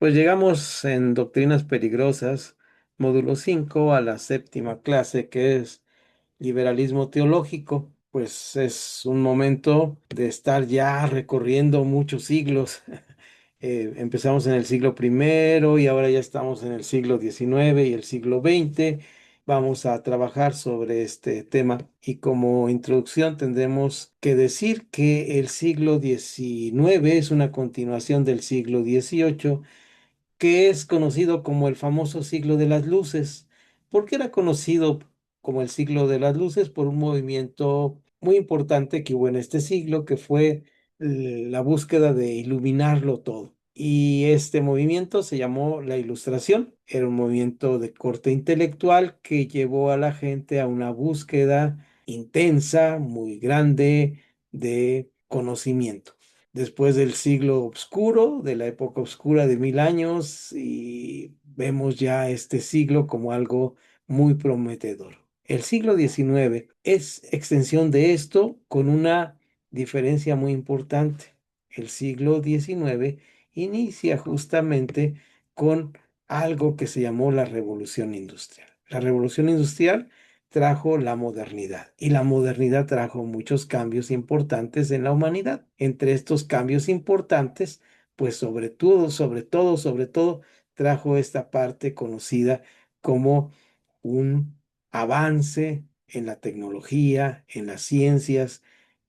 Pues llegamos en Doctrinas Peligrosas, módulo 5, a la séptima clase, que es Liberalismo Teológico. Pues es un momento de estar ya recorriendo muchos siglos. Empezamos en el siglo primero y ahora ya estamos en el siglo XIX y el siglo XX. Vamos a trabajar sobre este tema y como introducción tendremos que decir que el siglo XIX es una continuación del siglo XVIII, que es conocido como el famoso siglo de las luces. ¿Por qué era conocido como el siglo de las luces? Por un movimiento muy importante que hubo en este siglo, que fue la búsqueda de iluminarlo todo. Y este movimiento se llamó la Ilustración. Era un movimiento de corte intelectual que llevó a la gente a una búsqueda intensa, muy grande, de conocimiento después del siglo oscuro, de la época oscura de 1000 años, y vemos ya este siglo como algo muy prometedor. El siglo XIX es extensión de esto con una diferencia muy importante. El siglo XIX inicia justamente con algo que se llamó la Revolución Industrial. La Revolución Industrial trajo la modernidad y la modernidad trajo muchos cambios importantes en la humanidad. Entre estos cambios importantes, pues sobre todo, trajo esta parte conocida como un avance en la tecnología, en las ciencias,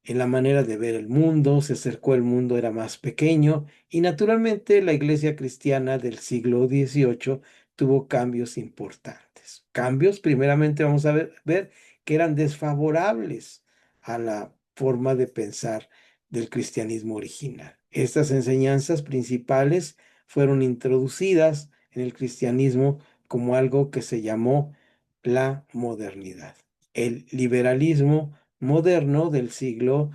en la manera de ver el mundo. Se acercó, el mundo era más pequeño y naturalmente la iglesia cristiana del siglo XVIII tuvo cambios importantes. Cambios, primeramente vamos a ver que eran desfavorables a la forma de pensar del cristianismo original. Estas enseñanzas principales fueron introducidas en el cristianismo como algo que se llamó la modernidad. El liberalismo moderno del siglo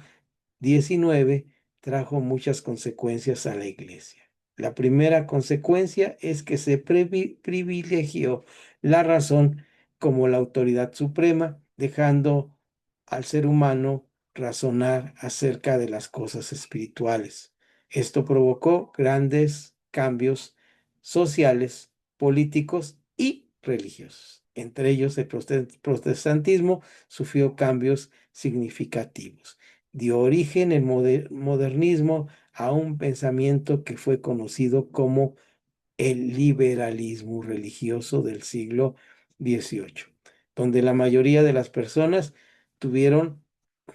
XIX trajo muchas consecuencias a la iglesia. La primera consecuencia es que se privilegió la razón como la autoridad suprema, dejando al ser humano razonar acerca de las cosas espirituales. Esto provocó grandes cambios sociales, políticos y religiosos. Entre ellos, el protestantismo sufrió cambios significativos. Dio origen el modernismo a un pensamiento que fue conocido como el liberalismo religioso del siglo XVIII, donde la mayoría de las personas tuvieron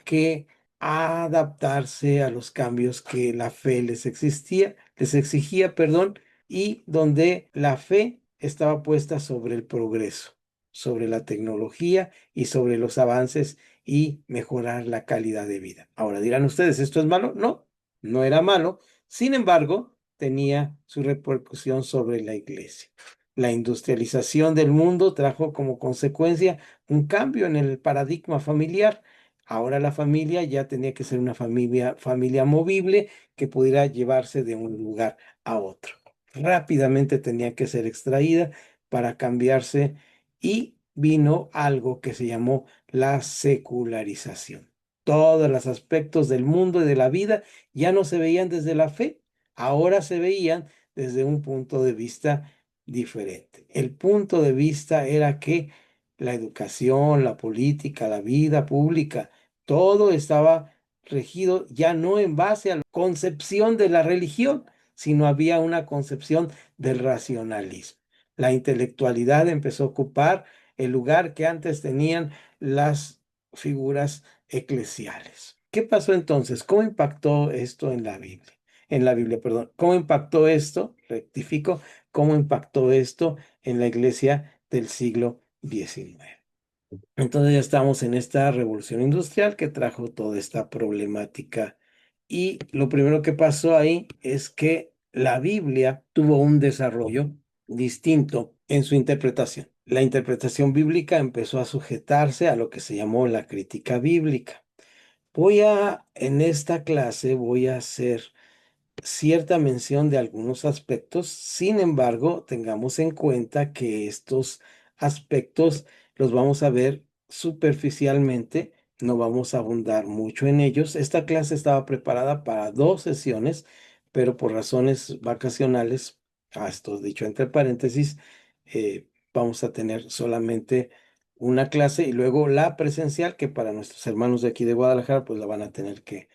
que adaptarse a los cambios que la fe les exigía, perdón, y donde la fe estaba puesta sobre el progreso, sobre la tecnología y sobre los avances y mejorar la calidad de vida. Ahora dirán ustedes, ¿esto es malo? No, no era malo. Sin embargo, tenía su repercusión sobre la iglesia. La industrialización del mundo trajo como consecuencia un cambio en el paradigma familiar. Ahora la familia ya tenía que ser una familia movible que pudiera llevarse de un lugar a otro. Rápidamente tenía que ser extraída para cambiarse y vino algo que se llamó la secularización. Todos los aspectos del mundo y de la vida ya no se veían desde la fe, ahora se veían desde un punto de vista diferente. El punto de vista era que la educación, la política, la vida pública, todo estaba regido ya no en base a la concepción de la religión, sino había una concepción del racionalismo. La intelectualidad empezó a ocupar el lugar que antes tenían las figuras eclesiales. ¿Qué pasó entonces? ¿Cómo impactó esto en la Biblia? En la Biblia, perdón. ¿Cómo impactó esto? Rectifico. ¿Cómo impactó esto en la iglesia del siglo XIX? Entonces ya estamos en esta revolución industrial que trajo toda esta problemática. Y lo primero que pasó ahí es que la Biblia tuvo un desarrollo distinto en su interpretación. La interpretación bíblica empezó a sujetarse a lo que se llamó la crítica bíblica. En esta clase voy a hacer cierta mención de algunos aspectos. Sin embargo, tengamos en cuenta que estos aspectos los vamos a ver superficialmente, no vamos a abundar mucho en ellos. Esta clase estaba preparada para 2 sesiones, pero por razones vacacionales esto dicho entre paréntesis, vamos a tener solamente una clase y luego la presencial, que para nuestros hermanos de aquí de Guadalajara, pues la van a tener que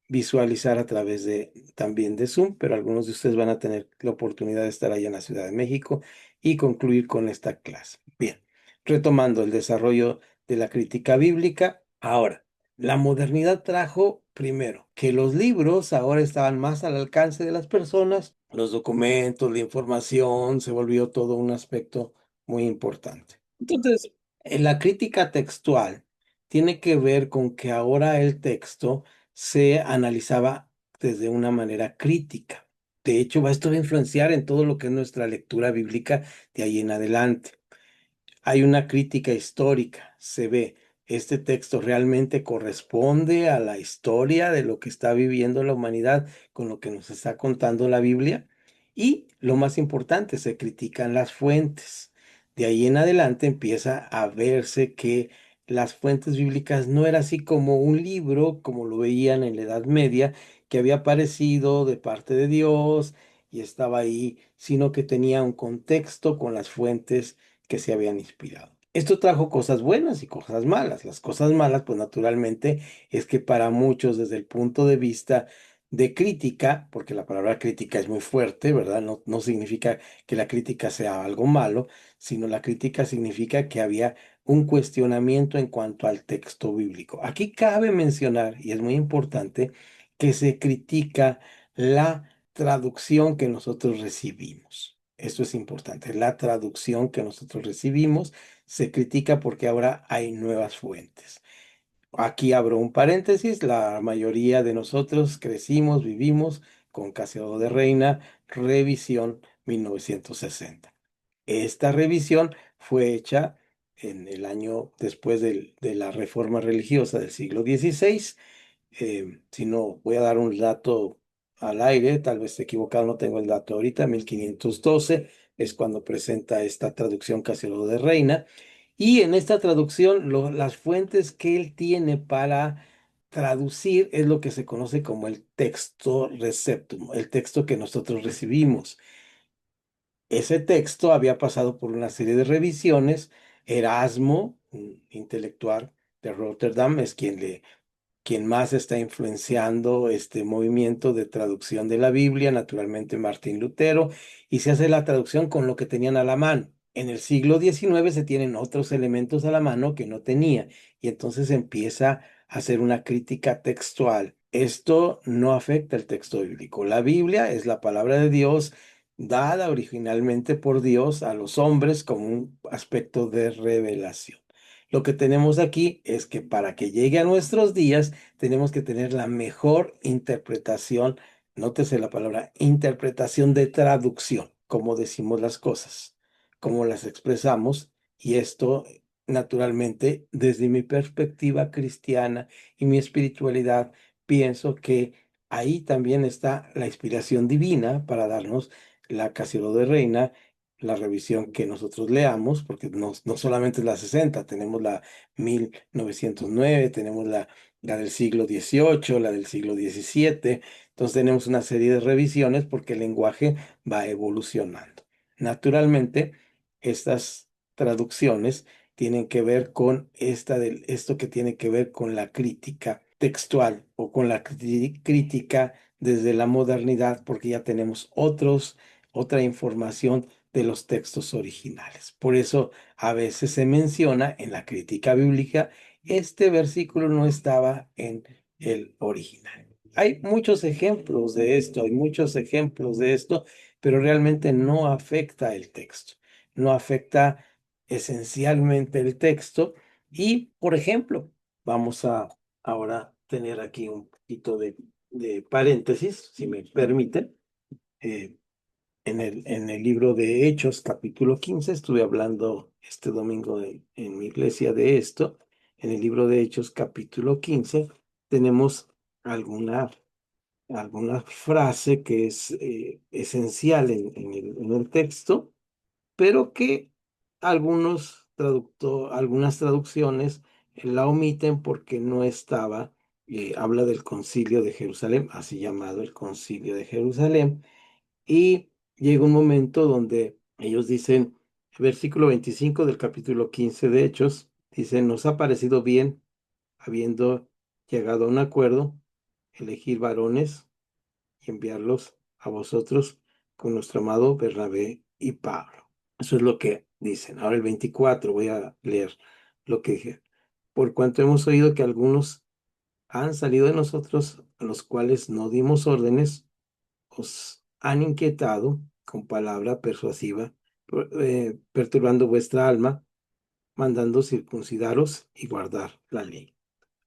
visualizar a través de también de Zoom, pero algunos de ustedes van a tener la oportunidad de estar allá en la Ciudad de México y concluir con esta clase. Bien, retomando el desarrollo de la crítica bíblica, ahora. La modernidad trajo, primero, que los libros ahora estaban más al alcance de las personas, los documentos, la información, se volvió todo un aspecto muy importante. Entonces, la crítica textual tiene que ver con que ahora el texto se analizaba desde una manera crítica. De hecho, esto va a influenciar en todo lo que es nuestra lectura bíblica de ahí en adelante. Hay una crítica histórica, se ve, este texto realmente corresponde a la historia de lo que está viviendo la humanidad con lo que nos está contando la Biblia. Y lo más importante, se critican las fuentes. De ahí en adelante empieza a verse que las fuentes bíblicas no era así como un libro, como lo veían en la Edad Media, que había aparecido de parte de Dios y estaba ahí, sino que tenía un contexto con las fuentes que se habían inspirado. Esto trajo cosas buenas y cosas malas. Las cosas malas, pues naturalmente, es que para muchos desde el punto de vista de crítica, porque la palabra crítica es muy fuerte, ¿verdad? No, no significa que la crítica sea algo malo, sino la crítica significa que había un cuestionamiento en cuanto al texto bíblico. Aquí cabe mencionar, y es muy importante, que se critica la traducción que nosotros recibimos. Esto es importante. La traducción que nosotros recibimos se critica porque ahora hay nuevas fuentes. Aquí abro un paréntesis. La mayoría de nosotros crecimos, vivimos con Casiodoro de Reina, revisión 1960. Esta revisión fue hecha en el año después de la reforma religiosa del siglo XVI. Si no, voy a dar un dato al aire, tal vez esté equivocado, no tengo el dato ahorita. 1512 es cuando presenta esta traducción Casiodoro de Reina. Y en esta traducción, las fuentes que él tiene para traducir es lo que se conoce como el texto receptum, el texto que nosotros recibimos. Ese texto había pasado por una serie de revisiones. Erasmo, un intelectual de Rotterdam, es quien más está influenciando este movimiento de traducción de la Biblia, naturalmente Martín Lutero, y se hace la traducción con lo que tenían a la mano. En el siglo XIX se tienen otros elementos a la mano que no tenía, y entonces empieza a hacer una crítica textual. Esto no afecta el texto bíblico. La Biblia es la palabra de Dios dada originalmente por Dios a los hombres como un aspecto de revelación. Lo que tenemos aquí es que para que llegue a nuestros días tenemos que tener la mejor interpretación, nótese la palabra interpretación de traducción, cómo decimos las cosas, cómo las expresamos, y esto naturalmente desde mi perspectiva cristiana y mi espiritualidad, pienso que ahí también está la inspiración divina para darnos la Casiodoro de Reina, la revisión que nosotros leamos, porque no solamente es la 60, tenemos la 1909, tenemos la del siglo XVIII, la del siglo XVII. Entonces tenemos una serie de revisiones porque el lenguaje va evolucionando. Naturalmente, estas traducciones tienen que ver con esto que tiene que ver con la crítica textual o con la crítica desde la modernidad, porque ya tenemos otra información de los textos originales. Por eso a veces se menciona en la crítica bíblica, este versículo no estaba en el original. Hay muchos ejemplos de esto, hay muchos ejemplos de esto, pero realmente no afecta el texto, no afecta esencialmente el texto. Y, por ejemplo, vamos a ahora tener aquí un poquito de paréntesis, si me permiten. Eh, en el libro de Hechos, capítulo 15, estuve hablando este domingo en mi iglesia de esto. En el libro de Hechos, capítulo 15, tenemos alguna, alguna frase que es esencial en el texto, pero que algunas traducciones la omiten porque no estaba. Habla del concilio de Jerusalén, así llamado el concilio de Jerusalén, y llega un momento donde ellos dicen, versículo 25 del capítulo 15 de Hechos, dice, nos ha parecido bien, habiendo llegado a un acuerdo, elegir varones y enviarlos a vosotros con nuestro amado Bernabé y Pablo. Eso es lo que dicen. Ahora el 24 voy a leer lo que dije. Por cuanto hemos oído que algunos han salido de nosotros, a los cuales no dimos órdenes, os han inquietado con palabra persuasiva, perturbando vuestra alma, mandando circuncidaros y guardar la ley.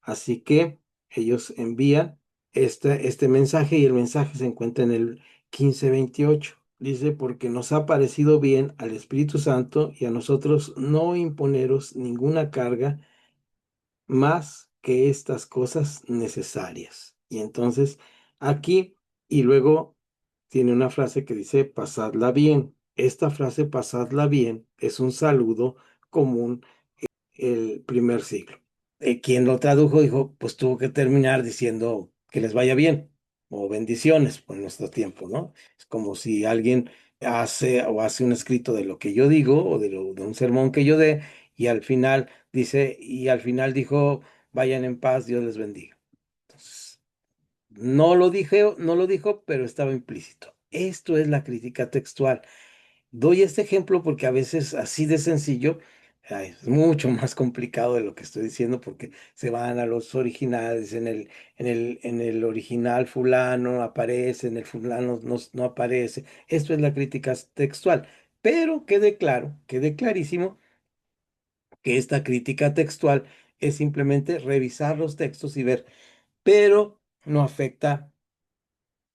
Así que ellos envían este mensaje y el mensaje se encuentra en el 15:28. Dice, porque nos ha parecido bien al Espíritu Santo y a nosotros no imponeros ninguna carga más que estas cosas necesarias. Y entonces aquí, y luego tiene una frase que dice, pasadla bien. Esta frase, pasadla bien, es un saludo común el primer siglo. Quien lo tradujo dijo, pues tuvo que terminar diciendo que les vaya bien o bendiciones por nuestro tiempo, ¿no? Es como si alguien hace un escrito de lo que yo digo o de un sermón que yo dé y al final dice, y al final dijo, vayan en paz, Dios les bendiga. Entonces, no lo dijo, pero estaba implícito. Esto es la crítica textual. Doy este ejemplo porque a veces así de sencillo, es mucho más complicado de lo que estoy diciendo porque se van a los originales, en el original fulano aparece, en el fulano no aparece. Esto es la crítica textual, pero quede clarísimo que esta crítica textual es simplemente revisar los textos y ver, pero no afecta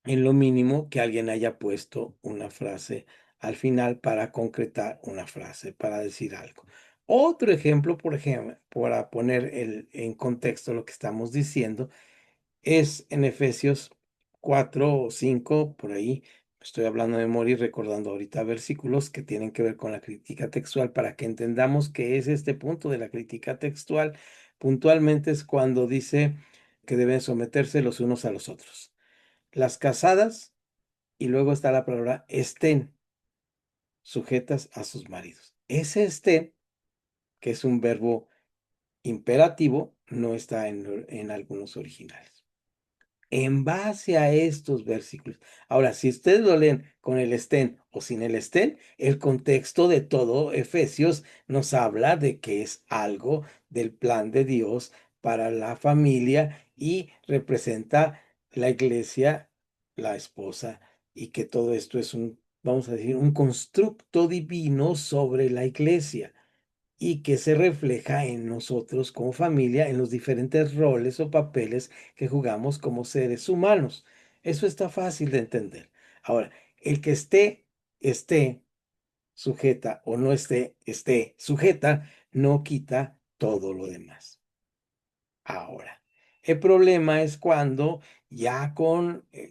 en lo mínimo que alguien haya puesto una frase al final para concretar una frase, para decir algo. Otro ejemplo, por ejemplo, para poner en contexto lo que estamos diciendo, es en Efesios 4 o 5, por ahí. Estoy hablando de memoria y recordando ahorita versículos que tienen que ver con la crítica textual para que entendamos qué es este punto de la crítica textual. Puntualmente es cuando dice que deben someterse los unos a los otros. Las casadas, y luego está la palabra estén sujetas a sus maridos. Ese estén, que es un verbo imperativo, no está en algunos originales. En base a estos versículos. Ahora, si ustedes lo leen con el estén o sin el estén, el contexto de todo Efesios nos habla de que es algo del plan de Dios para la familia y representa la iglesia, la esposa, y que todo esto es vamos a decir, un constructo divino sobre la iglesia y que se refleja en nosotros como familia, en los diferentes roles o papeles que jugamos como seres humanos. Eso está fácil de entender. Ahora, el que esté sujeta o no esté sujeta, no quita todo lo demás. Ahora, el problema es cuando ya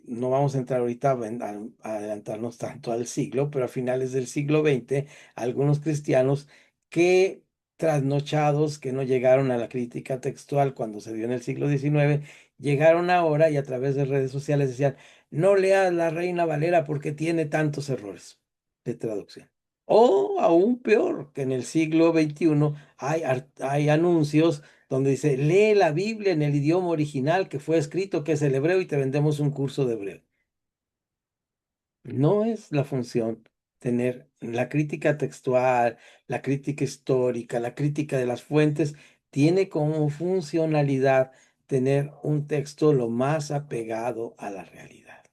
no vamos a entrar ahorita a adelantarnos tanto al siglo, pero a finales del siglo XX, algunos cristianos que trasnochados, que no llegaron a la crítica textual cuando se dio en el siglo XIX, llegaron ahora y a través de redes sociales decían, no leas la Reina Valera porque tiene tantos errores de traducción. O aún peor, que en el siglo XXI hay anuncios donde dice, lee la Biblia en el idioma original que fue escrito, que es el hebreo, y te vendemos un curso de hebreo. No es la función tener la crítica textual, la crítica histórica, la crítica de las fuentes, tiene como funcionalidad tener un texto lo más apegado a la realidad.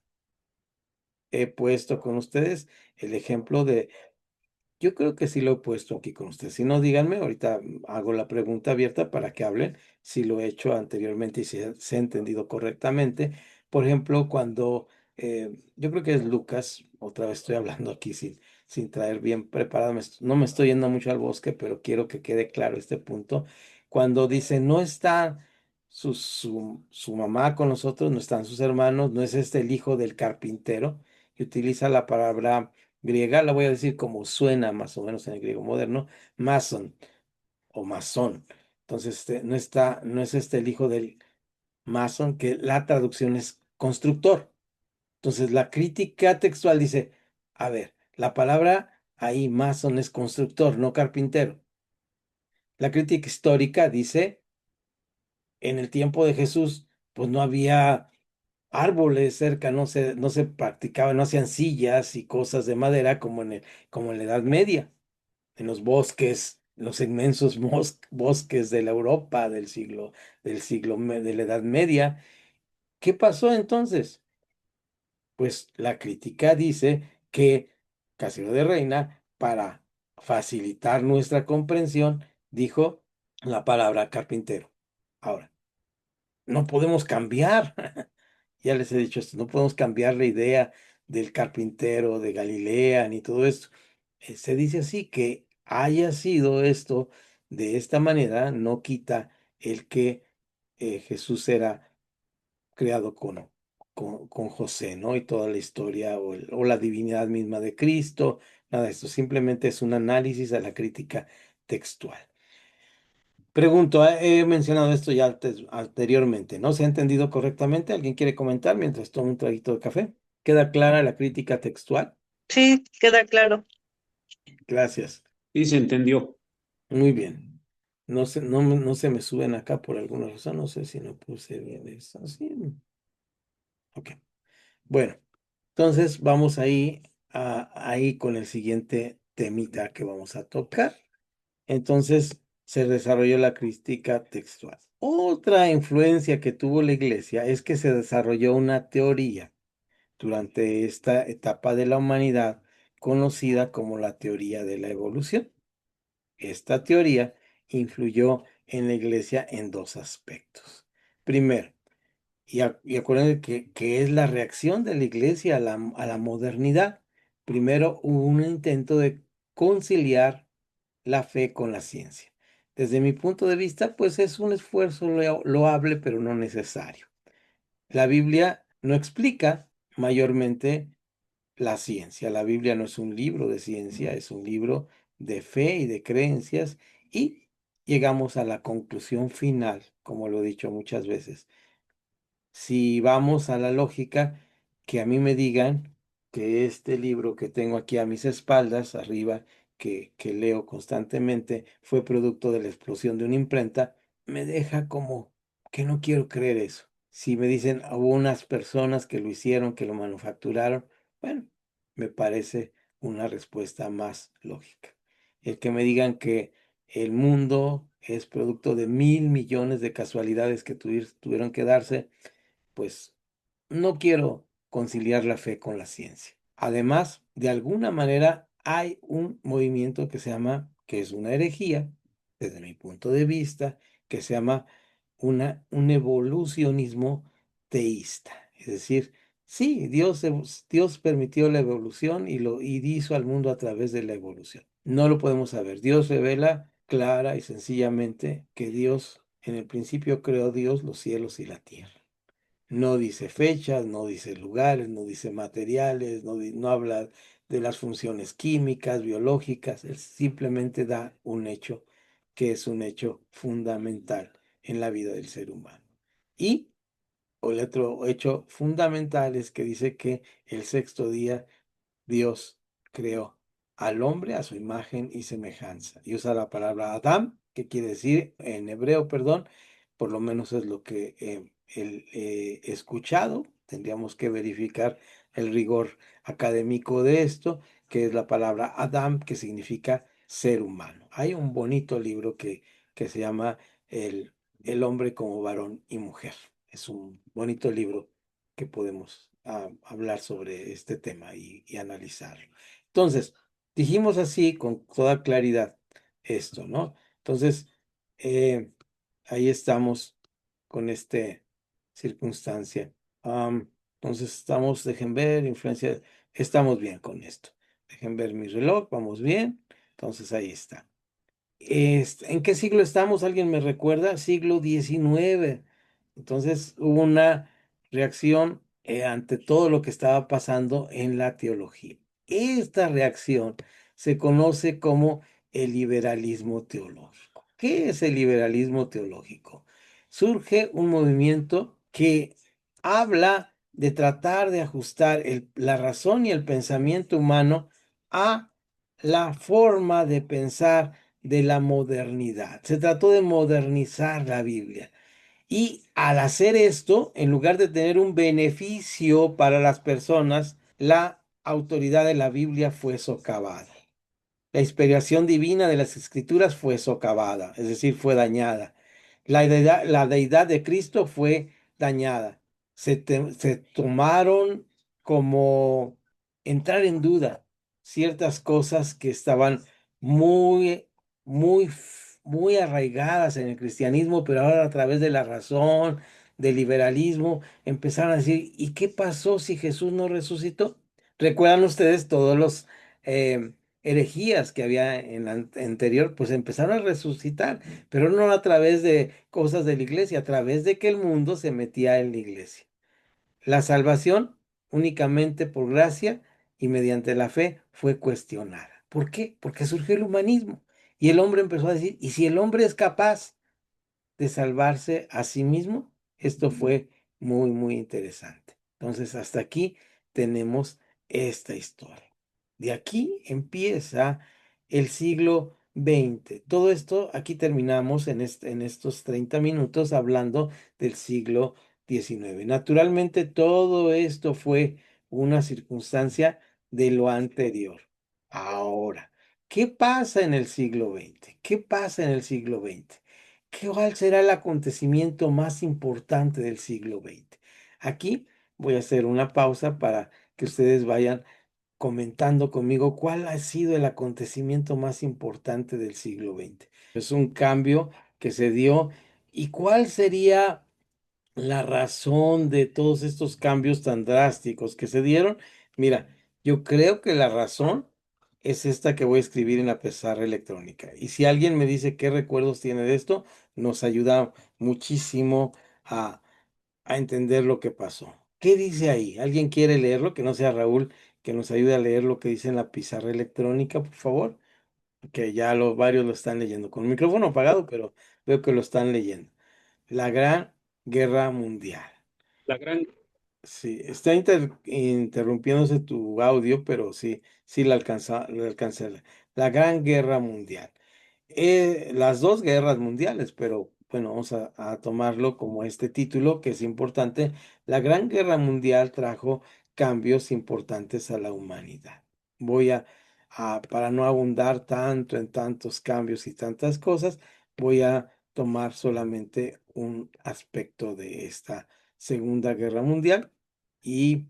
He puesto con ustedes el ejemplo de yo creo que sí lo he puesto aquí con ustedes. Si no, díganme, ahorita hago la pregunta abierta para que hablen, si lo he hecho anteriormente y si se ha entendido correctamente. Por ejemplo, cuando yo creo que es Lucas, otra vez estoy hablando aquí sin traer bien preparado, no me estoy yendo mucho al bosque, pero quiero que quede claro este punto. Cuando dice, no está su mamá con nosotros, no están sus hermanos, no es este el hijo del carpintero, y utiliza la palabra griega, la voy a decir como suena más o menos en el griego moderno, mason o masón. Entonces, no es este el hijo del mason, que la traducción es constructor. Entonces, la crítica textual dice, A ver, la palabra ahí mason es constructor, no carpintero. La crítica histórica dice, en el tiempo de Jesús, pues no había árboles cerca, no se practicaban, no hacían sillas y cosas de madera como en la Edad Media, en los bosques, los inmensos bosques de la Europa de la Edad Media. ¿Qué pasó entonces? Pues la crítica dice que Casio de Reina, para facilitar nuestra comprensión, dijo la palabra carpintero. Ahora, no podemos cambiar, ya les he dicho esto, no podemos cambiar la idea del carpintero de Galilea ni todo esto. Se dice así que haya sido esto de esta manera, no quita el que Jesús era creado con José, ¿no? Y toda la historia o la divinidad misma de Cristo, nada de esto, simplemente es un análisis a la crítica textual. Pregunto, he mencionado esto ya anteriormente, ¿no? ¿Se ha entendido correctamente? ¿Alguien quiere comentar mientras tomo un traguito de café? ¿Queda clara la crítica textual? Sí, queda claro. Gracias. Sí, se entendió. Muy bien. No se me suben acá por alguna razón, no sé si no puse bien eso. Así. Ok. Bueno, entonces vamos ahí con el siguiente temita que vamos a tocar. Entonces se desarrolló la crítica textual. Otra influencia que tuvo la iglesia es que se desarrolló una teoría durante esta etapa de la humanidad conocida como la teoría de la evolución. Esta teoría influyó en la iglesia en dos aspectos. Primero, y acuérdense que es la reacción de la iglesia a la modernidad. Primero hubo un intento de conciliar la fe con la ciencia. Desde mi punto de vista, pues es un esfuerzo loable, pero no necesario. La Biblia no explica mayormente la ciencia. La Biblia no es un libro de ciencia, es un libro de fe y de creencias y llegamos a la conclusión final, como lo he dicho muchas veces. Si vamos a la lógica, que a mí me digan que este libro que tengo aquí a mis espaldas, arriba, que leo constantemente, fue producto de la explosión de una imprenta, me deja como que no quiero creer eso. Si me dicen hubo unas personas que lo hicieron, que lo manufacturaron, bueno, me parece una respuesta más lógica. El que me digan que el mundo es producto de 1.000 millones de casualidades que tuvieron que darse, pues no quiero conciliar la fe con la ciencia. Además, de alguna manera hay un movimiento que es una herejía, desde mi punto de vista, que se llama un evolucionismo teísta. Es decir, sí, Dios permitió la evolución y hizo al mundo a través de la evolución. No lo podemos saber. Dios revela clara y sencillamente que Dios, en el principio creó Dios los cielos y la tierra. No dice fechas, no dice lugares, no dice materiales, no habla de las funciones químicas, biológicas, él simplemente da un hecho que es un hecho fundamental en la vida del ser humano. Y el otro hecho fundamental es que dice que el sexto día Dios creó al hombre a su imagen y semejanza. Y usa la palabra Adam, que quiere decir en hebreo, perdón, por lo menos es lo que he escuchado. Tendríamos que verificar el rigor académico de esto, que es la palabra Adam, que significa ser humano. Hay un bonito libro que se llama el hombre como varón y mujer. Es un bonito libro que podemos hablar sobre este tema y analizarlo. Entonces, dijimos así con toda claridad esto, ¿no? Entonces, eh, ahí estamos con esta circunstancia. Entonces, dejen ver, influencia, estamos bien con esto. Dejen ver mi reloj, vamos bien. Entonces, ahí está. ¿En qué siglo estamos? ¿Alguien me recuerda? Siglo XIX. Entonces hubo una reacción ante todo lo que estaba pasando en la teología. Esta reacción se conoce como el liberalismo teológico. ¿Qué es el liberalismo teológico? Surge un movimiento que habla de tratar de ajustar la razón y el pensamiento humano a la forma de pensar de la modernidad. Se trató de modernizar la Biblia. Y al hacer esto, en lugar de tener un beneficio para las personas, la autoridad de la Biblia fue socavada. La inspiración divina de las escrituras fue socavada, es decir, fue dañada. La deidad de Cristo fue dañada. Se tomaron como entrar en duda ciertas cosas que estaban muy, muy arraigadas en el cristianismo, pero ahora a través de la razón, del liberalismo, empezaron a decir, ¿y qué pasó si Jesús no resucitó? ¿Recuerdan ustedes todos los eh, herejías que había en la anterior? Pues empezaron a resucitar, pero no a través de cosas de la iglesia, a través de que el mundo se metía en la iglesia. La salvación únicamente por gracia y mediante la fe fue cuestionada. ¿Por qué? Porque surgió el humanismo y el hombre empezó a decir, ¿y si el hombre es capaz de salvarse a sí mismo? Esto fue muy, muy interesante. Entonces, hasta aquí tenemos esta historia. De aquí empieza el siglo XX. Todo esto, aquí terminamos en estos 30 minutos hablando del siglo XIX. Naturalmente, todo esto fue una circunstancia de lo anterior. Ahora, ¿qué pasa en el siglo XX? ¿Qué pasa en el siglo XX? ¿Cuál será el acontecimiento más importante del siglo XX? Aquí voy a hacer una pausa para que ustedes vayan comentando conmigo cuál ha sido el acontecimiento más importante del siglo XX. Es un cambio que se dio y cuál sería la razón de todos estos cambios tan drásticos que se dieron. Mira, yo creo que la razón es esta que voy a escribir en la pizarra electrónica. Y si alguien me dice qué recuerdos tiene de esto, nos ayuda muchísimo a, a entender lo que pasó. ¿Qué dice ahí? ¿Alguien quiere leerlo? Que no sea Raúl, que nos ayude a leer lo que dice en la pizarra electrónica, por favor. Que ya varios lo están leyendo con el micrófono apagado, pero veo que lo están leyendo. La Gran Guerra Mundial. La gran, Sí, está interrumpiéndose tu audio, pero sí, sí la alcanza. La Gran Guerra Mundial. Las dos guerras mundiales, pero bueno, vamos a tomarlo como este título que es importante. La Gran Guerra Mundial trajo cambios importantes a la humanidad. Voy para no abundar tanto en tantos cambios y tantas cosas, voy a tomar solamente un aspecto de esta Segunda Guerra Mundial y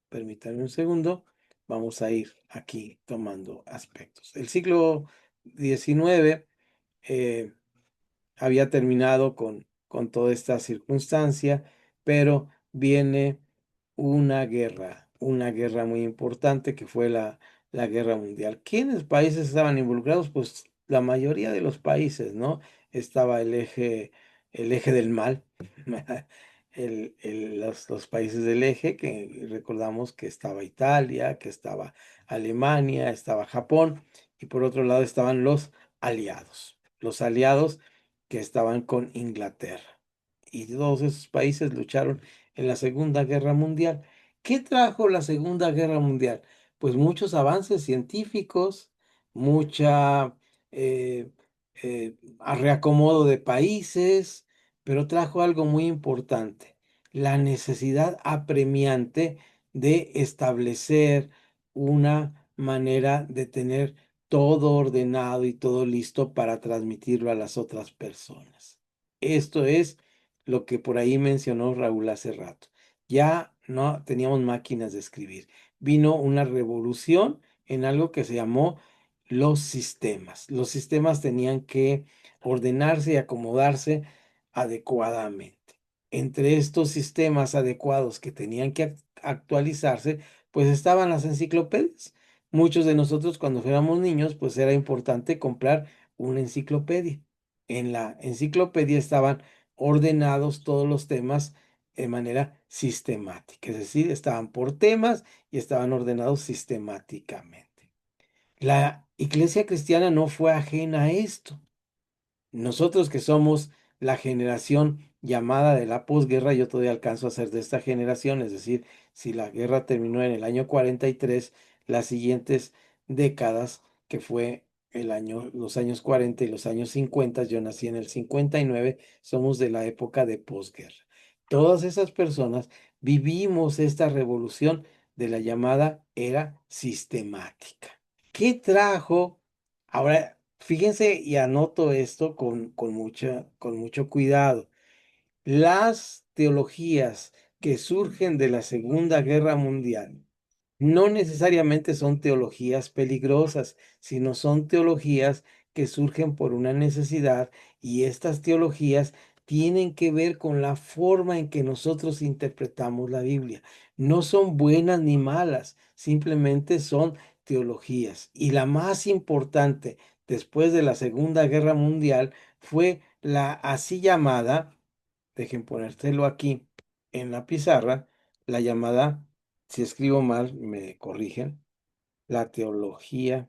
permítanme un segundo, vamos a ir aquí tomando aspectos. El siglo XIX eh, había terminado con toda esta circunstancia, pero viene una guerra muy importante que fue la Guerra Mundial. ¿Quiénes países estaban involucrados? Pues la mayoría de los países, ¿no? Estaba el eje del mal, los países del eje, que recordamos que estaba Italia, que estaba Alemania, estaba Japón, y por otro lado estaban los aliados que estaban con Inglaterra. Y todos esos países lucharon en la Segunda Guerra Mundial. ¿Qué trajo la Segunda Guerra Mundial? Pues muchos avances científicos, mucha reacomodo de países, pero trajo algo muy importante, la necesidad apremiante de establecer una manera de tener todo ordenado y todo listo para transmitirlo a las otras personas. Esto es lo que por ahí mencionó Raúl hace rato. Ya no teníamos máquinas de escribir. Vino una revolución en algo que se llamó los sistemas. Los sistemas tenían que ordenarse y acomodarse adecuadamente. Entre estos sistemas adecuados que tenían que actualizarse, pues estaban las enciclopedias. Muchos de nosotros cuando éramos niños, pues era importante comprar una enciclopedia. En la enciclopedia estaban ordenados todos los temas de manera sistemática, es decir, estaban por temas y estaban ordenados sistemáticamente. La iglesia cristiana no fue ajena a esto. Nosotros que somos la generación llamada de la posguerra, yo todavía alcanzo a ser de esta generación, es decir, si la guerra terminó en el año 43, las siguientes décadas, que fue los años 40 y los años 50, yo nací en el 59, somos de la época de posguerra. Todas esas personas vivimos esta revolución de la llamada era sistemática. ¿Qué trajo? Ahora, fíjense y anoto esto con mucho cuidado. Las teologías que surgen de la Segunda Guerra Mundial no necesariamente son teologías peligrosas, sino son teologías que surgen por una necesidad, y estas teologías tienen que ver con la forma en que nosotros interpretamos la Biblia. No son buenas ni malas, simplemente son teologías. Y la más importante después de la Segunda Guerra Mundial fue la así llamada, dejen ponértelo aquí en la pizarra, la llamada, si escribo mal, me corrigen, la teología,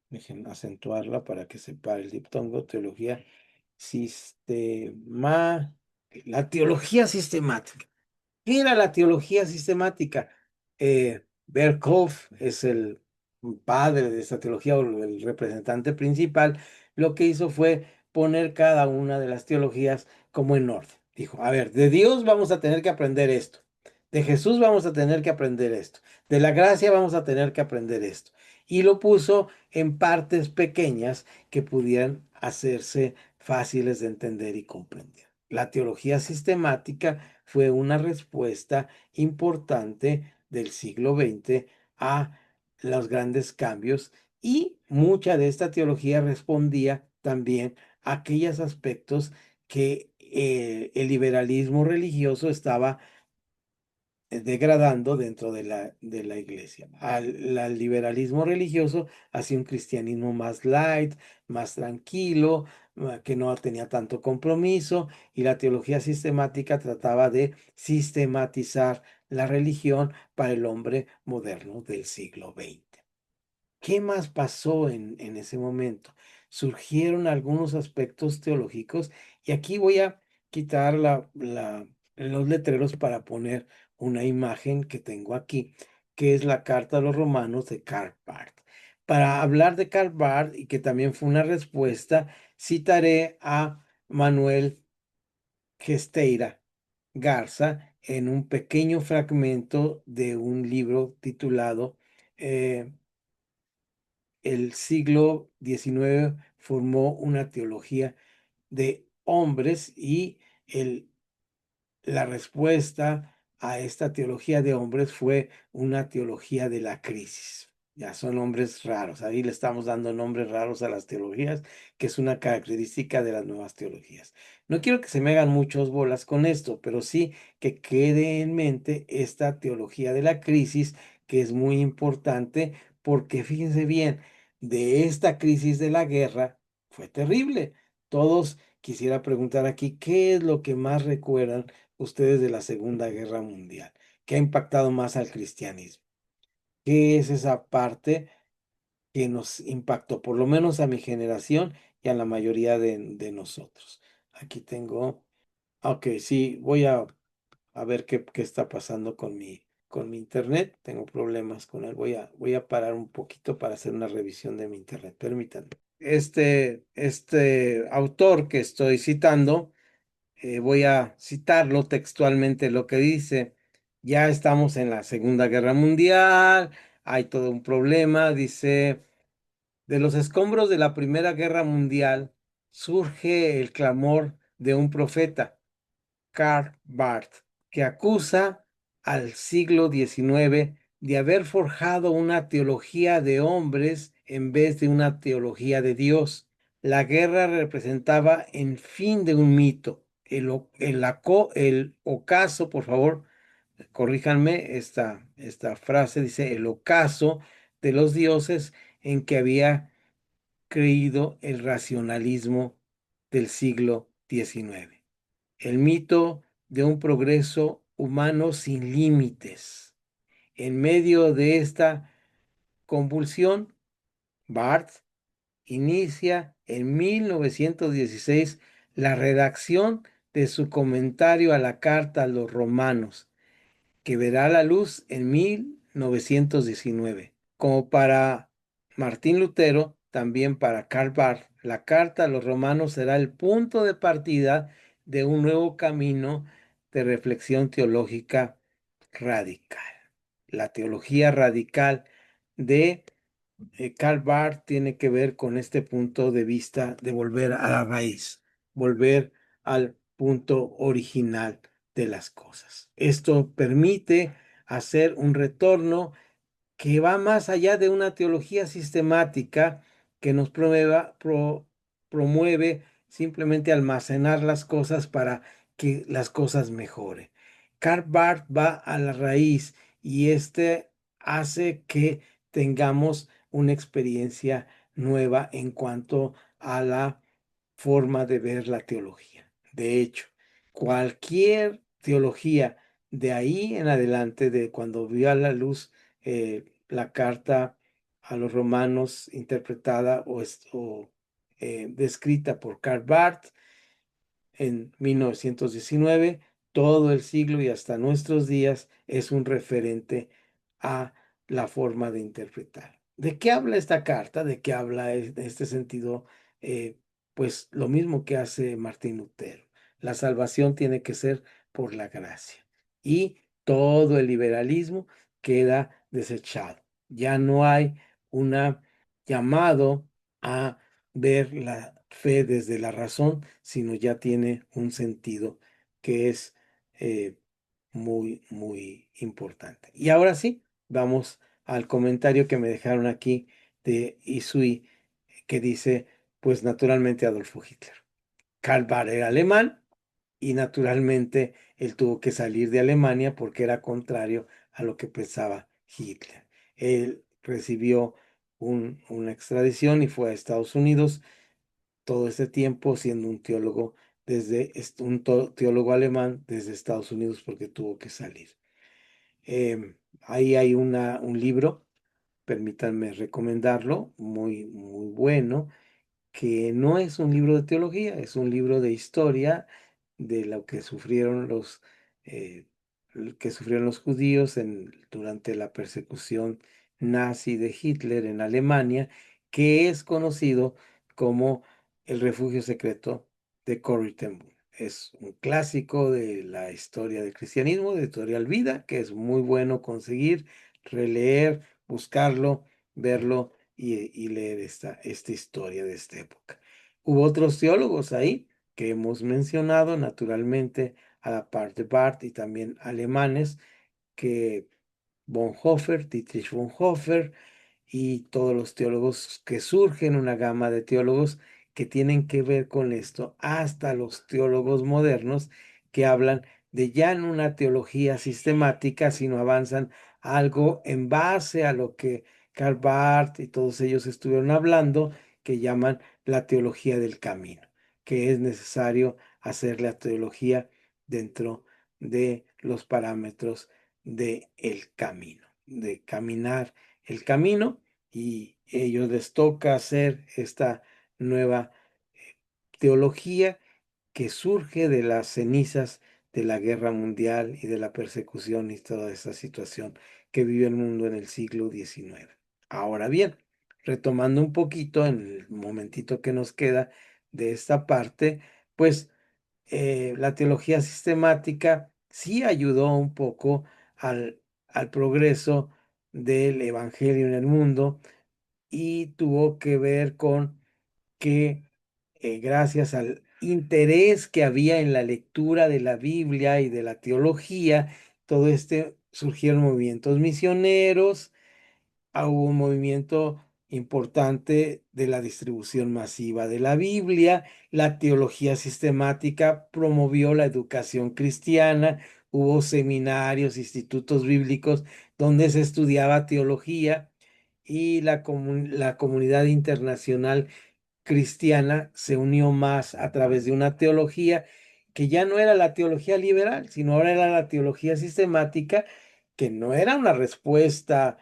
dejen acentuarla para que se pare el diptongo, teología sistema, la teología sistemática. ¿Qué era la teología sistemática? Berkhoff es el padre de esta teología, o el representante principal. Lo que hizo fue poner cada una de las teologías como en orden. Dijo, a ver, de Dios vamos a tener que aprender esto, de Jesús vamos a tener que aprender esto, de la gracia vamos a tener que aprender esto. Y lo puso en partes pequeñas que pudieran hacerse fáciles de entender y comprender. La teología sistemática fue una respuesta importante del siglo XX a los grandes cambios, y mucha de esta teología respondía también a aquellos aspectos que el liberalismo religioso estaba degradando dentro de la iglesia. Al liberalismo religioso hacia un cristianismo más light, más tranquilo, que no tenía tanto compromiso, y la teología sistemática trataba de sistematizar la religión para el hombre moderno del siglo XX. ¿Qué más pasó en ese momento? Surgieron algunos aspectos teológicos, y aquí voy a quitar los letreros para poner una imagen que tengo aquí, que es la carta a los romanos de Karl Barth. Para hablar de Karl Barth, y que también fue una respuesta, citaré a Manuel Gesteira Garza en un pequeño fragmento de un libro titulado El siglo XIX formó una teología de hombres, y la respuesta a esta teología de hombres fue una teología de la crisis. Ya son nombres raros. Ahí le estamos dando nombres raros a las teologías, que es una característica de las nuevas teologías. No quiero que se me hagan muchos bolas con esto, pero sí que quede en mente esta teología de la crisis, que es muy importante, porque fíjense bien, de esta crisis de la guerra fue terrible. Todos, quisiera preguntar aquí, ¿qué es lo que más recuerdan ustedes de la Segunda Guerra Mundial? ¿Qué ha impactado más al cristianismo? ¿Qué es esa parte que nos impactó, por lo menos a mi generación y a la mayoría de nosotros? Aquí tengo, ok, sí, a ver qué está pasando con mi internet. Tengo problemas con él. Voy a parar un poquito para hacer una revisión de mi internet. Permítanme. Este autor que estoy citando, voy a citarlo textualmente, lo que dice: ya estamos en la Segunda Guerra Mundial, hay todo un problema, dice, de los escombros de la Primera Guerra Mundial surge el clamor de un profeta, Karl Barth, que acusa al siglo XIX de haber forjado una teología de hombres en vez de una teología de Dios. La guerra representaba el fin de un mito. El ocaso, por favor, corríjanme esta frase, dice el ocaso de los dioses en que había creído el racionalismo del siglo XIX. El mito de un progreso humano sin límites. En medio de esta convulsión, Barth inicia en 1916 la redacción de su comentario a la carta a los romanos, que verá la luz en 1919. Como para Martín Lutero, también para Karl Barth, la carta a los romanos será el punto de partida de un nuevo camino de reflexión teológica radical. La teología radical de Karl Barth tiene que ver con este punto de vista de volver a la raíz, volver al punto original de las cosas. Esto permite hacer un retorno que va más allá de una teología sistemática que nos promueve simplemente almacenar las cosas para que las cosas mejoren. Karl Barth va a la raíz y este hace que tengamos una experiencia nueva en cuanto a la forma de ver la teología. De hecho, cualquier teología de ahí en adelante, de cuando vio a la luz la carta a los romanos interpretada o descrita por Karl Barth en 1919, todo el siglo y hasta nuestros días es un referente a la forma de interpretar. ¿De qué habla esta carta? ¿De qué habla en este sentido? Eh, pues lo mismo que hace Martín Lutero. La salvación tiene que ser por la gracia y todo el liberalismo queda desechado. Ya no hay un llamado a ver la fe desde la razón, sino ya tiene un sentido que es eh, muy, muy importante. Y ahora sí, vamos al comentario que me dejaron aquí de Isui, que dice, pues naturalmente Adolfo Hitler. Karl Barth era alemán y naturalmente él tuvo que salir de Alemania porque era contrario a lo que pensaba Hitler. Él recibió una extradición y fue a Estados Unidos todo este tiempo siendo un teólogo teólogo alemán desde Estados Unidos porque tuvo que salir. Ahí hay un libro, permítanme recomendarlo, muy, muy bueno, que no es un libro de teología, es un libro de historia de lo que sufrieron eh, que sufrieron los judíos durante la persecución nazi de Hitler en Alemania, que es conocido como El refugio secreto de Corrie ten Boom. Es un clásico de la historia del cristianismo, de Editorial Vida, que es muy bueno conseguir, releer, buscarlo, verlo y leer esta historia de esta época. Hubo otros teólogos ahí que hemos mencionado, naturalmente, a la par de Barth y también alemanes, que Bonhoeffer, Dietrich Bonhoeffer y todos los teólogos que surgen, una gama de teólogos que tienen que ver con esto, hasta los teólogos modernos que hablan de ya no una teología sistemática, sino avanzan algo en base a lo que Karl Barth y todos ellos estuvieron hablando, que llaman la teología del camino, que es necesario hacer la teología dentro de los parámetros de el camino, de caminar el camino, y ellos les toca hacer esta nueva teología que surge de las cenizas de la guerra mundial y de la persecución y toda esa situación que vivió el mundo en el siglo XIX. Ahora bien, retomando un poquito en el momentito que nos queda de esta parte, pues la teología sistemática sí ayudó un poco al progreso del evangelio en el mundo y tuvo que ver con que gracias al interés que había en la lectura de la Biblia y de la teología, todo surgieron movimientos misioneros. Hubo un movimiento importante de la distribución masiva de la Biblia, la teología sistemática promovió la educación cristiana, hubo seminarios, institutos bíblicos donde se estudiaba teología y la comunidad internacional cristiana se unió más a través de una teología que ya no era la teología liberal, sino ahora era la teología sistemática, que no era una respuesta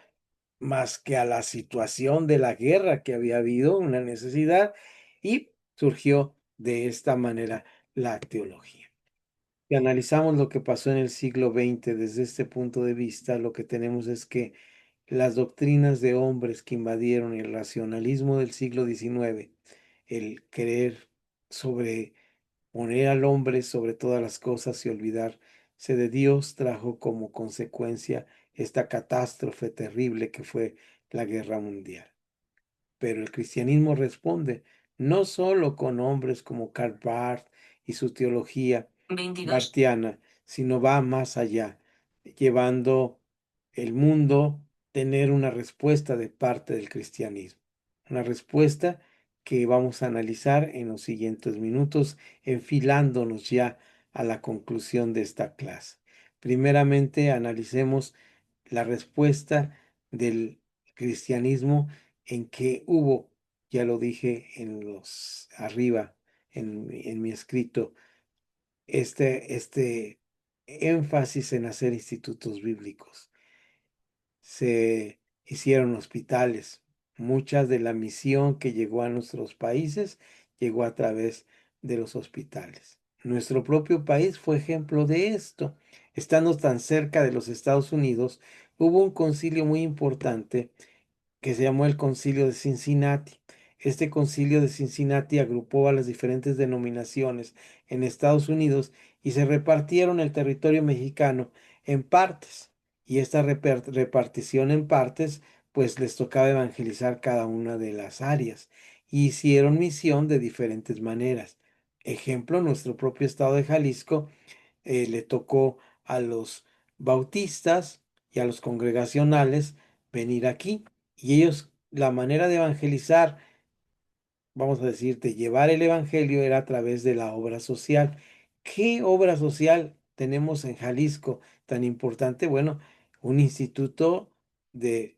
más que a la situación de la guerra que había habido, una necesidad, y surgió de esta manera la teología. Si analizamos lo que pasó en el siglo XX desde este punto de vista, lo que tenemos es que las doctrinas de hombres que invadieron el racionalismo del siglo XIX, el querer poner al hombre sobre todas las cosas y olvidarse de Dios, trajo como consecuencia esta catástrofe terrible que fue la guerra mundial. Pero el cristianismo responde no solo con hombres como Karl Barth y su teología 22. bartiana, sino va más allá, llevando el mundo tener una respuesta de parte del cristianismo, una respuesta que vamos a analizar en los siguientes minutos, enfilándonos ya a la conclusión de esta clase. Primeramente, analicemos la respuesta del cristianismo en que hubo, ya lo dije en los arriba, en mi escrito, este énfasis en hacer institutos bíblicos. Se hicieron hospitales. Mucha de la misión que llegó a nuestros países llegó a través de los hospitales. Nuestro propio país fue ejemplo de esto. Estando tan cerca de los Estados Unidos, hubo un concilio muy importante que se llamó el Concilio de Cincinnati. Este Concilio de Cincinnati agrupó a las diferentes denominaciones en Estados Unidos y se repartieron el territorio mexicano en partes. Y esta repartición en partes, pues les tocaba evangelizar cada una de las áreas. Y hicieron misión de diferentes maneras. Ejemplo, nuestro propio estado de Jalisco le tocó a los bautistas y a los congregacionales venir aquí. Y ellos, la manera de evangelizar, vamos a decir, de llevar el evangelio era a través de la obra social. ¿Qué obra social tenemos en Jalisco tan importante? Bueno, un instituto de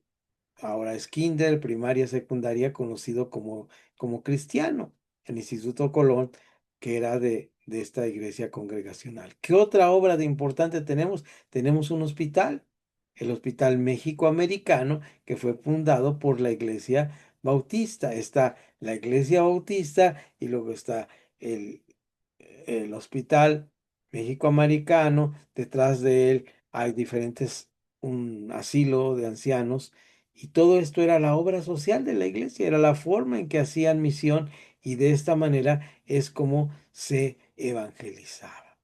ahora es kinder, primaria, secundaria, conocido como cristiano, el Instituto Colón, que era de esta iglesia congregacional. ¿Qué otra obra de importante tenemos? Tenemos un hospital, el Hospital México-Americano, que fue fundado por la iglesia bautista. Está la iglesia bautista y luego está el el Hospital México-Americano, detrás de él hay un asilo de ancianos, y todo esto era la obra social de la iglesia, era la forma en que hacían misión, y de esta manera es como se evangelizaba.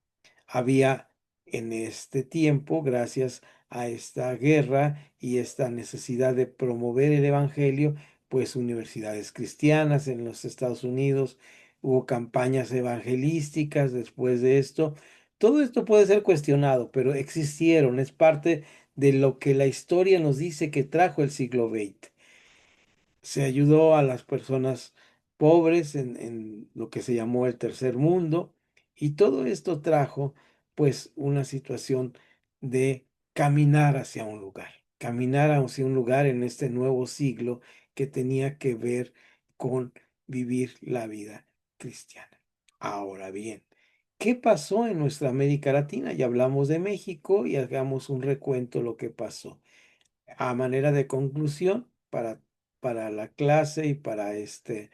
Había en este tiempo, gracias a esta guerra y esta necesidad de promover el evangelio, pues universidades cristianas en los Estados Unidos, hubo campañas evangelísticas después de esto. Todo esto puede ser cuestionado, pero existieron, es parte de lo que la historia nos dice que trajo el siglo XX. Se ayudó a las personas pobres en lo que se llamó el tercer mundo, y todo esto trajo pues una situación de caminar hacia un lugar en este nuevo siglo que tenía que ver con vivir la vida cristiana. Ahora bien, ¿qué pasó en nuestra América Latina? Ya hablamos de México y hagamos un recuento de lo que pasó. A manera de conclusión, para la clase y para este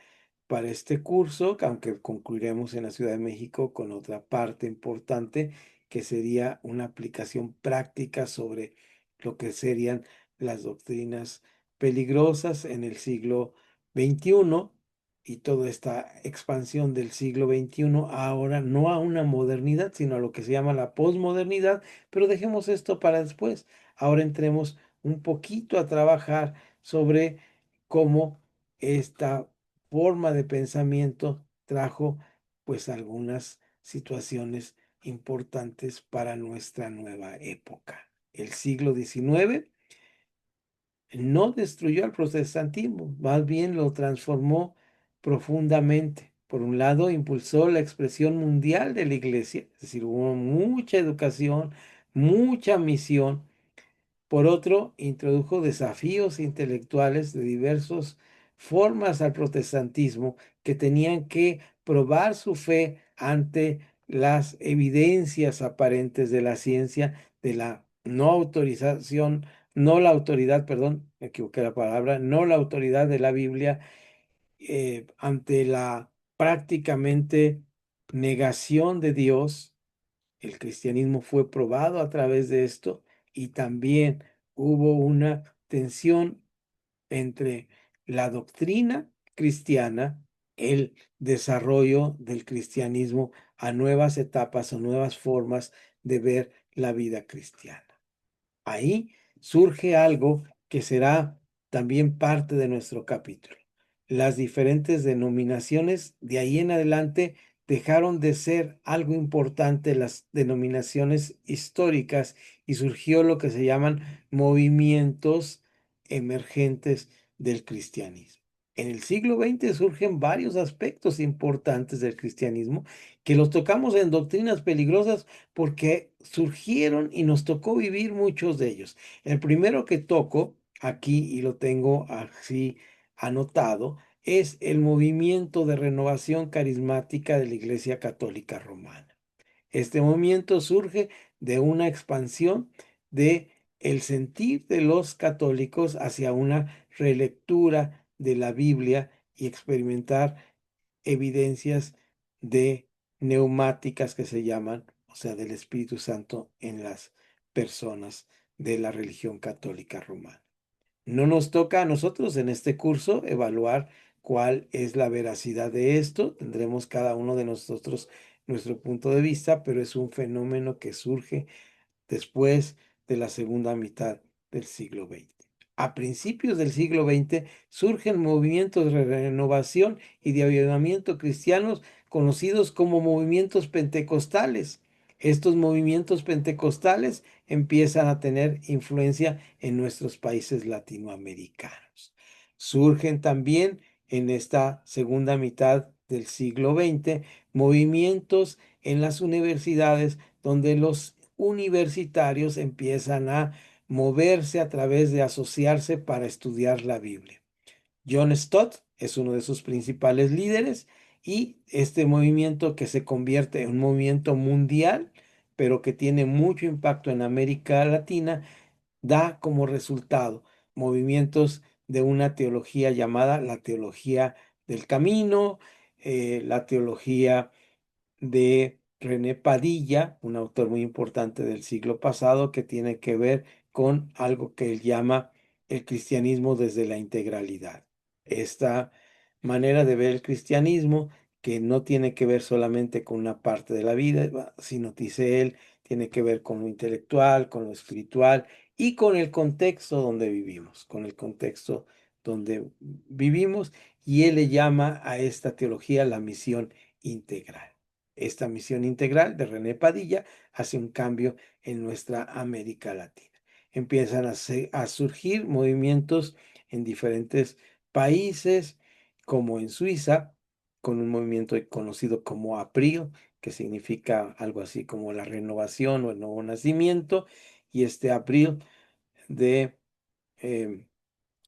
curso, que aunque concluiremos en la Ciudad de México con otra parte importante, que sería una aplicación práctica sobre lo que serían las doctrinas peligrosas en el siglo XXI, y toda esta expansión del siglo XXI ahora no a una modernidad, sino a lo que se llama la posmodernidad. Pero dejemos esto para después. Ahora entremos un poquito a trabajar sobre cómo esta forma de pensamiento trajo pues algunas situaciones importantes para nuestra nueva época. El siglo XIX no destruyó al protestantismo, más bien lo transformó profundamente. Por un lado, impulsó la expresión mundial de la iglesia, es decir, hubo mucha educación, mucha misión. Por otro, introdujo desafíos intelectuales de diversas formas al protestantismo, que tenían que probar su fe ante las evidencias aparentes de la ciencia, de la no autorización, no la autoridad, perdón, me equivoqué la palabra, no la autoridad de la Biblia, ante la prácticamente negación de Dios, El cristianismo fue probado a través de esto y también hubo una tensión entre la doctrina cristiana, el desarrollo del cristianismo a nuevas etapas o nuevas formas de ver la vida cristiana. Ahí surge algo que será también parte de nuestro capítulo. Las diferentes denominaciones de ahí en adelante dejaron de ser algo importante, las denominaciones históricas, y surgió lo que se llaman movimientos emergentes del cristianismo. En el siglo XX surgen varios aspectos importantes del cristianismo que los tocamos en Doctrinas Peligrosas porque surgieron y nos tocó vivir muchos de ellos. El primero que toco aquí, y lo tengo así anotado, es el movimiento de renovación carismática de la Iglesia Católica Romana. Este movimiento surge de una expansión de el sentir de los católicos hacia una relectura de la Biblia y experimentar evidencias de neumáticas que se llaman, o sea, del Espíritu Santo en las personas de la religión católica romana. No nos toca a nosotros en este curso evaluar cuál es la veracidad de esto. Tendremos cada uno de nosotros nuestro punto de vista, pero es un fenómeno que surge después de la segunda mitad del siglo XX. A principios del siglo XX surgen movimientos de renovación y de avivamiento cristianos conocidos como movimientos pentecostales. Estos movimientos pentecostales empiezan a tener influencia en nuestros países latinoamericanos. Surgen también en esta segunda mitad del siglo XX movimientos en las universidades donde los universitarios empiezan a moverse a través de asociarse para estudiar la Biblia. John Stott es uno de sus principales líderes y este movimiento que se convierte en un movimiento mundial, pero que tiene mucho impacto en América Latina, da como resultado movimientos de una teología llamada la teología del camino, la teología de René Padilla, un autor muy importante del siglo pasado, que tiene que ver con algo que él llama el cristianismo desde la integralidad. Esta manera de ver el cristianismo, que no tiene que ver solamente con una parte de la vida, sino, dice él, tiene que ver con lo intelectual, con lo espiritual y con el contexto donde vivimos, con el contexto donde vivimos, y él le llama a esta teología la misión integral. Esta misión integral de René Padilla hace un cambio en nuestra América Latina. Empiezan a surgir movimientos en diferentes países, como en Suiza, con un movimiento conocido como April, que significa algo así como la renovación o el nuevo nacimiento, y este April de em,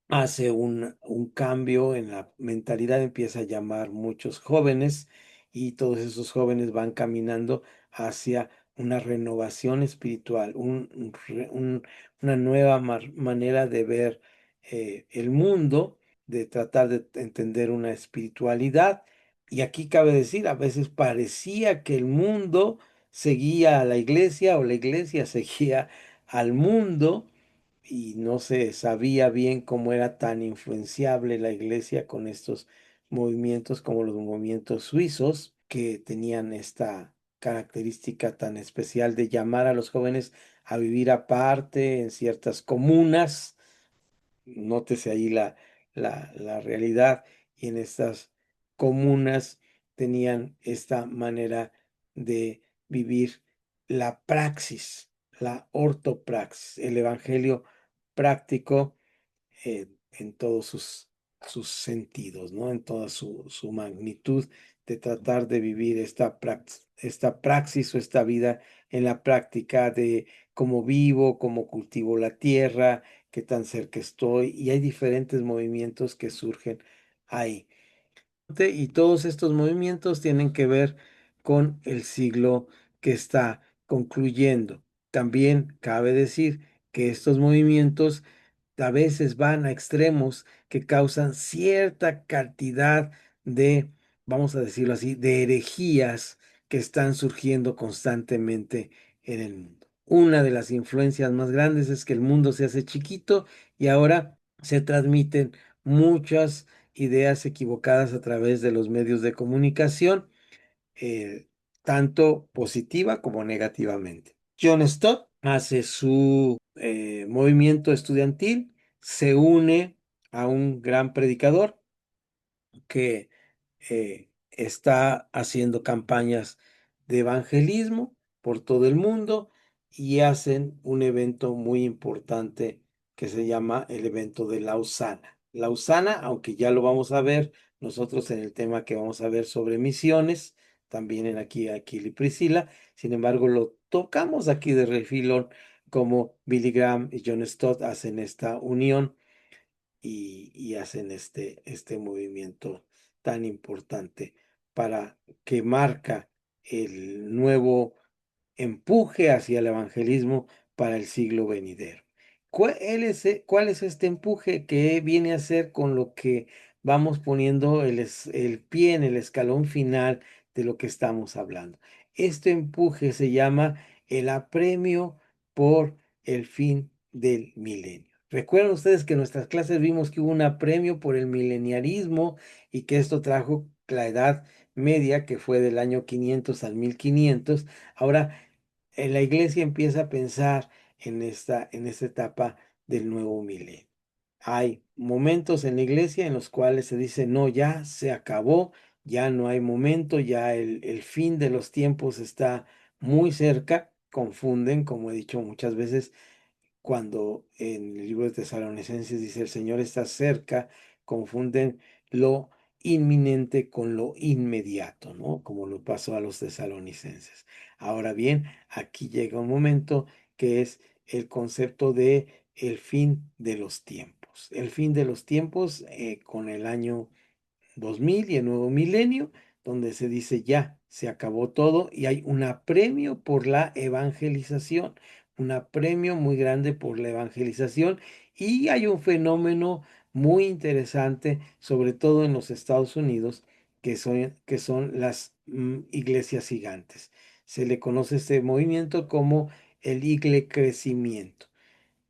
hace un cambio en la mentalidad, empieza a llamar muchos jóvenes y todos esos jóvenes van caminando hacia una renovación espiritual, una nueva manera de ver el mundo, de tratar de entender una espiritualidad. Y aquí cabe decir, a veces parecía que el mundo seguía a la iglesia o la iglesia seguía al mundo y no se sabía bien cómo era tan influenciable la iglesia con estos movimientos como los movimientos suizos, que tenían esta característica tan especial de llamar a los jóvenes a vivir aparte en ciertas comunas. Nótese ahí la realidad, y en estas comunas tenían esta manera de vivir la praxis, la ortopraxis, el evangelio práctico en todos sus sentidos, ¿no? En toda su magnitud, de tratar de vivir esta praxis o esta vida en la práctica de cómo vivo, cómo cultivo la tierra, qué tan cerca estoy, y hay diferentes movimientos que surgen ahí. Y todos estos movimientos tienen que ver con el siglo que está concluyendo. También cabe decir que estos movimientos a veces van a extremos que causan cierta cantidad de, vamos a decirlo así, de herejías que están surgiendo constantemente en el mundo. Una de las influencias más grandes es que el mundo se hace chiquito y ahora se transmiten muchas ideas equivocadas a través de los medios de comunicación, eh, tanto positiva como negativamente. John Stott hace su movimiento estudiantil, se une a un gran predicador que está haciendo campañas de evangelismo por todo el mundo y hacen un evento muy importante que se llama el evento de Lausana. Lausana, aunque ya lo vamos a ver nosotros en el tema que vamos a ver sobre misiones, también en Aquila y Priscila, sin embargo lo tocamos aquí de refilón como Billy Graham y John Stott hacen esta unión y hacen este movimiento tan importante para que marca el nuevo empuje hacia el evangelismo para el siglo venidero. ¿Cuál es este empuje que viene a ser con lo que vamos poniendo el pie en el escalón final de lo que estamos hablando? Este empuje se llama el apremio por el fin del milenio. Recuerdan ustedes que en nuestras clases vimos que hubo un apremio por el mileniarismo y que esto trajo la edad media, que fue del año 500 al 1500. Ahora la iglesia empieza a pensar en esta etapa del nuevo milenio. Hay momentos en la iglesia en los cuales se dice, no, ya se acabó, ya no hay momento, ya el fin de los tiempos está muy cerca. Confunden, como he dicho muchas veces, cuando en el libro de Tesalonicenses dice el Señor está cerca, confunden lo inminente con lo inmediato, ¿no? Como lo pasó a los tesalonicenses. Ahora bien, aquí llega un momento que es el concepto de el fin de los tiempos. El fin de los tiempos con el año 2000 y el nuevo milenio, donde se dice ya, se acabó todo y hay un apremio por la evangelización, un apremio muy grande por la evangelización y hay un fenómeno muy interesante, sobre todo en los Estados Unidos, que son las iglesias gigantes. Se le conoce este movimiento como el igle crecimiento.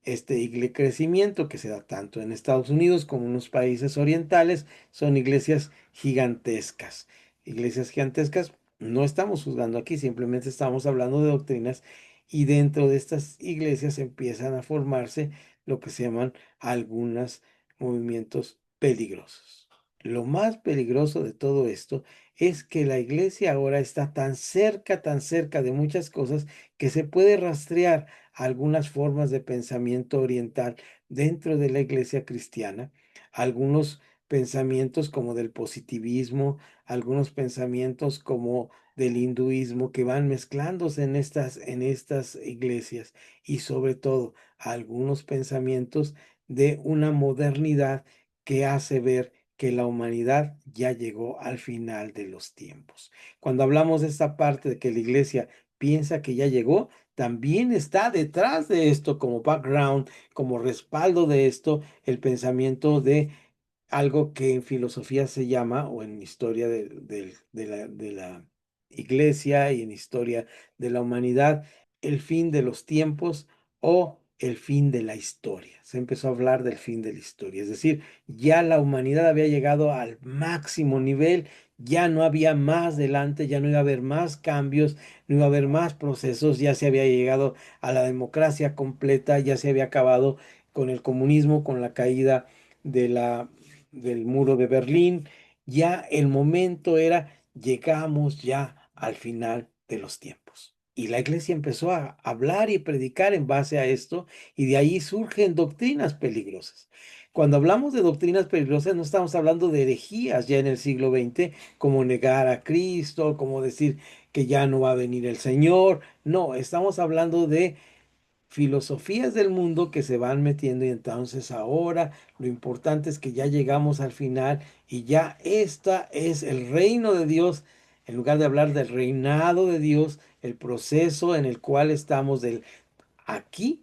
Este crecimiento que se da tanto en Estados Unidos como en los países orientales son iglesias gigantescas. Iglesias gigantescas, no estamos juzgando aquí, simplemente estamos hablando de doctrinas y dentro de estas iglesias empiezan a formarse lo que se llaman algunos movimientos peligrosos. Lo más peligroso de todo esto es que la iglesia ahora está tan cerca de muchas cosas que se puede rastrear algunas formas de pensamiento oriental dentro de la iglesia cristiana, algunos pensamientos como del positivismo, algunos pensamientos como del hinduismo que van mezclándose en estas iglesias y sobre todo algunos pensamientos de una modernidad que hace ver que la humanidad ya llegó al final de los tiempos. Cuando hablamos de esta parte de que la iglesia piensa que ya llegó, también está detrás de esto como background, como respaldo de esto, el pensamiento de algo que en filosofía se llama, o en historia de la iglesia y en historia de la humanidad, el fin de los tiempos o el fin de la historia. Se empezó a hablar del fin de la historia, es decir, ya la humanidad había llegado al máximo nivel, ya no había más delante, ya no iba a haber más cambios, no iba a haber más procesos, ya se había llegado a la democracia completa, ya se había acabado con el comunismo, con la caída de del muro de Berlín, ya el momento era, llegamos ya al final de los tiempos. Y la iglesia empezó a hablar y predicar en base a esto, y de ahí surgen doctrinas peligrosas. Cuando hablamos de doctrinas peligrosas, no estamos hablando de herejías ya en el siglo XX, como negar a Cristo, como decir que ya no va a venir el Señor. No, estamos hablando de filosofías del mundo que se van metiendo y entonces ahora lo importante es que ya llegamos al final y ya esta es el reino de Dios, en lugar de hablar del reinado de Dios, el proceso en el cual estamos del aquí,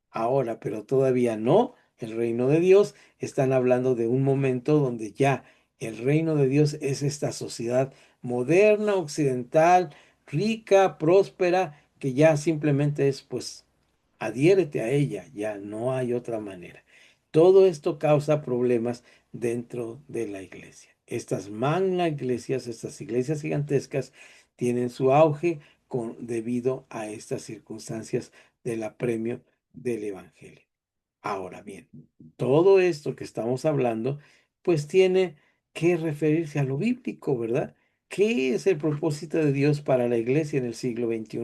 ahora, pero todavía no, el reino de Dios, están hablando de un momento donde ya El reino de Dios es esta sociedad moderna, occidental, rica, próspera, que ya simplemente es, pues, adhiérete a ella, ya no hay otra manera. Todo esto causa problemas dentro de la iglesia. Estas magna iglesias, estas iglesias gigantescas, tienen su auge debido a estas circunstancias del apremio del evangelio. Ahora bien, todo esto que estamos hablando, pues tiene que referirse a lo bíblico, ¿verdad? ¿Qué es el propósito de Dios para la iglesia en el siglo XXI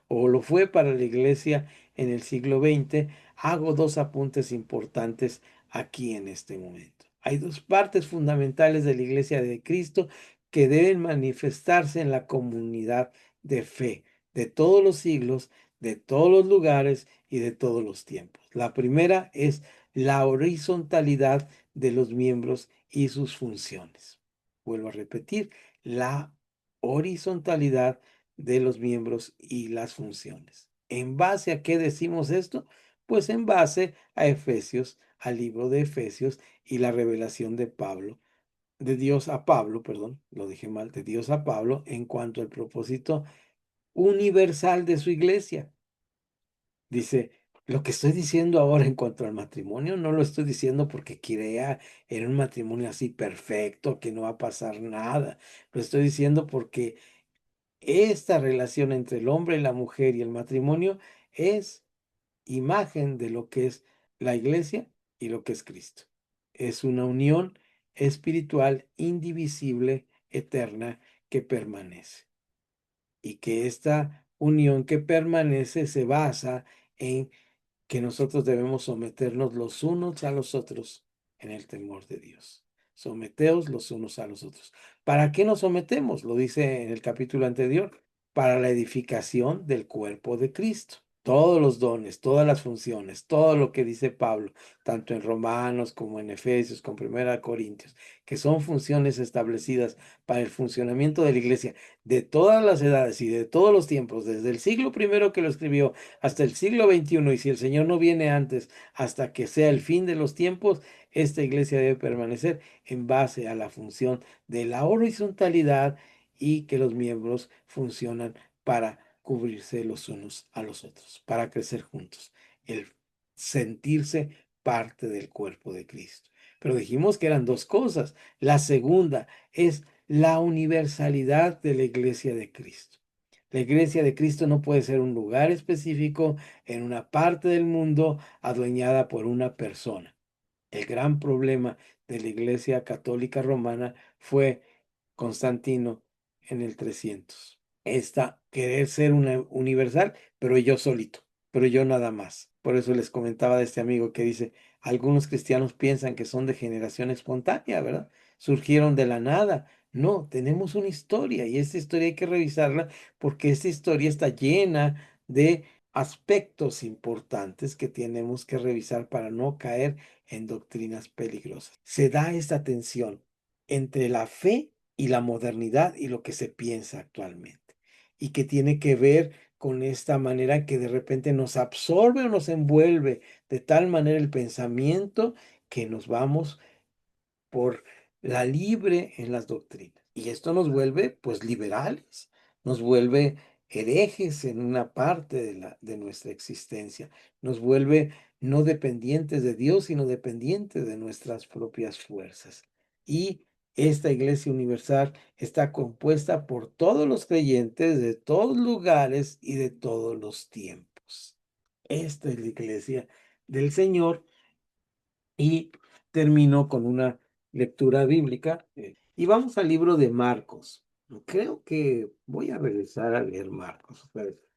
o lo fue para la iglesia en el siglo XX? Hago dos apuntes importantes aquí en este momento. Hay dos partes fundamentales de la iglesia de Cristo que deben manifestarse en la comunidad de fe de todos los siglos, de todos los lugares y de todos los tiempos. La primera es la horizontalidad de los miembros y sus funciones. Vuelvo a repetir, la horizontalidad de los miembros y las funciones. ¿En base a qué decimos esto? Pues en base a Efesios, al libro de Efesios y la revelación de Pablo, de Dios a Pablo, perdón, lo dije mal, de Dios a Pablo en cuanto al propósito universal de su iglesia. Dice, lo que estoy diciendo ahora en cuanto al matrimonio, no lo estoy diciendo porque crea en un matrimonio así perfecto, que no va a pasar nada. Lo estoy diciendo porque esta relación entre el hombre y la mujer y el matrimonio es imagen de lo que es la iglesia y lo que es Cristo. Es una unión espiritual indivisible, eterna, que permanece. Y que esta unión que permanece se basa en que nosotros debemos someternos los unos a los otros en el temor de Dios. Someteos los unos a los otros. ¿Para qué nos sometemos? Lo dice en el capítulo anterior. Para la edificación del cuerpo de Cristo. Todos los dones, todas las funciones, todo lo que dice Pablo, tanto en Romanos como en Efesios, con Primera Corintios, que son funciones establecidas para el funcionamiento de la iglesia de todas las edades y de todos los tiempos, desde el siglo primero que lo escribió hasta el siglo XXI, y si el Señor no viene antes, hasta que sea el fin de los tiempos, esta iglesia debe permanecer en base a la función de la horizontalidad y que los miembros funcionan para cubrirse los unos a los otros, para crecer juntos, el sentirse parte del cuerpo de Cristo. Pero dijimos que eran dos cosas. La segunda es la universalidad de la iglesia de Cristo. La iglesia de Cristo no puede ser un lugar específico en una parte del mundo adueñada por una persona. El gran problema de la iglesia católica romana fue Constantino en el 300. Esta querer ser una universal, pero yo solito, pero yo nada más. Por eso les comentaba de este amigo que dice, algunos cristianos piensan que son de generación espontánea, ¿verdad? Surgieron de la nada. No, tenemos una historia y esta historia hay que revisarla porque esta historia está llena de aspectos importantes que tenemos que revisar para no caer en doctrinas peligrosas. Se da esta tensión entre la fe y la modernidad y lo que se piensa actualmente, y que tiene que ver con esta manera que de repente nos absorbe o nos envuelve de tal manera el pensamiento que nos vamos por la libre en las doctrinas. Y esto nos vuelve, pues, liberales, nos vuelve herejes en una parte de nuestra existencia, nos vuelve no dependientes de Dios, sino dependientes de nuestras propias fuerzas. Y esta Iglesia Universal está compuesta por todos los creyentes de todos lugares y de todos los tiempos. Esta es la Iglesia del Señor y termino con una lectura bíblica. Y vamos al libro de Marcos. Creo que voy a regresar a leer Marcos.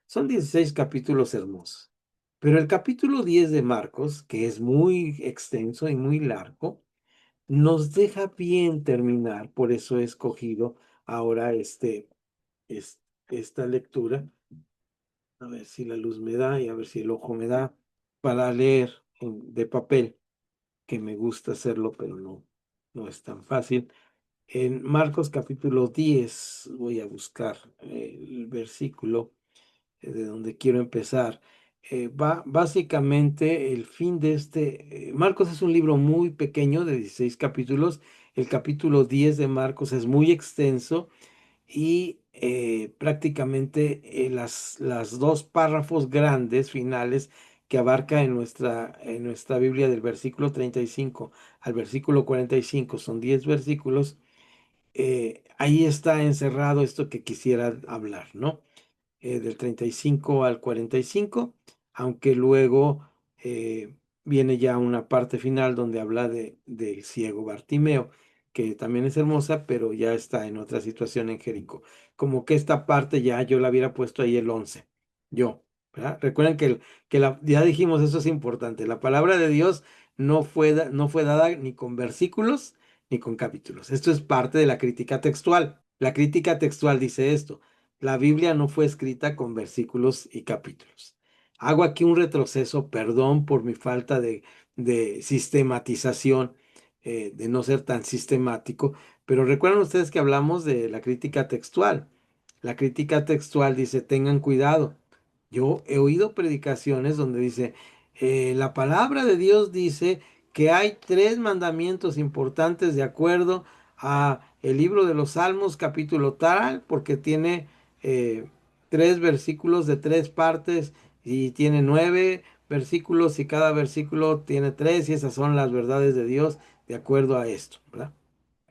Son 16 capítulos hermosos. Pero el capítulo 10 de Marcos, que es muy extenso y muy largo, nos deja bien terminar. Por eso he escogido ahora esta lectura. A ver si la luz me da y a ver si el ojo me da para leer de papel, que me gusta hacerlo, pero no es tan fácil. En Marcos capítulo 10 voy a buscar el versículo de donde quiero empezar. Básicamente el fin de Marcos es un libro muy pequeño de 16 capítulos El capítulo 10 de Marcos es muy extenso y prácticamente las dos párrafos grandes finales que abarca en nuestra Biblia del versículo 35 al versículo 45, son 10 versículos, ahí está encerrado esto que quisiera hablar, ¿no? Del 35 al 45, aunque luego viene ya una parte final donde habla del ciego Bartimeo, que también es hermosa, pero ya está en otra situación en Jericó. Como que esta parte ya yo la hubiera puesto ahí el 11, yo, ¿verdad? Recuerden ya dijimos, eso es importante, la palabra de Dios no fue dada ni con versículos ni con capítulos. Esto es parte de la crítica textual. La crítica textual dice esto: la Biblia no fue escrita con versículos y capítulos. Hago aquí un retroceso, perdón por mi falta de sistematización, de no ser tan sistemático, pero recuerdan ustedes que hablamos de la crítica textual. La crítica textual dice, tengan cuidado. Yo he oído predicaciones donde dice, la palabra de Dios dice que hay tres mandamientos importantes de acuerdo a el libro de los Salmos, capítulo tal, porque tiene eh, tres versículos de tres partes y tiene 9 versículos y cada versículo tiene tres y esas son las verdades de Dios de acuerdo a esto, ¿verdad?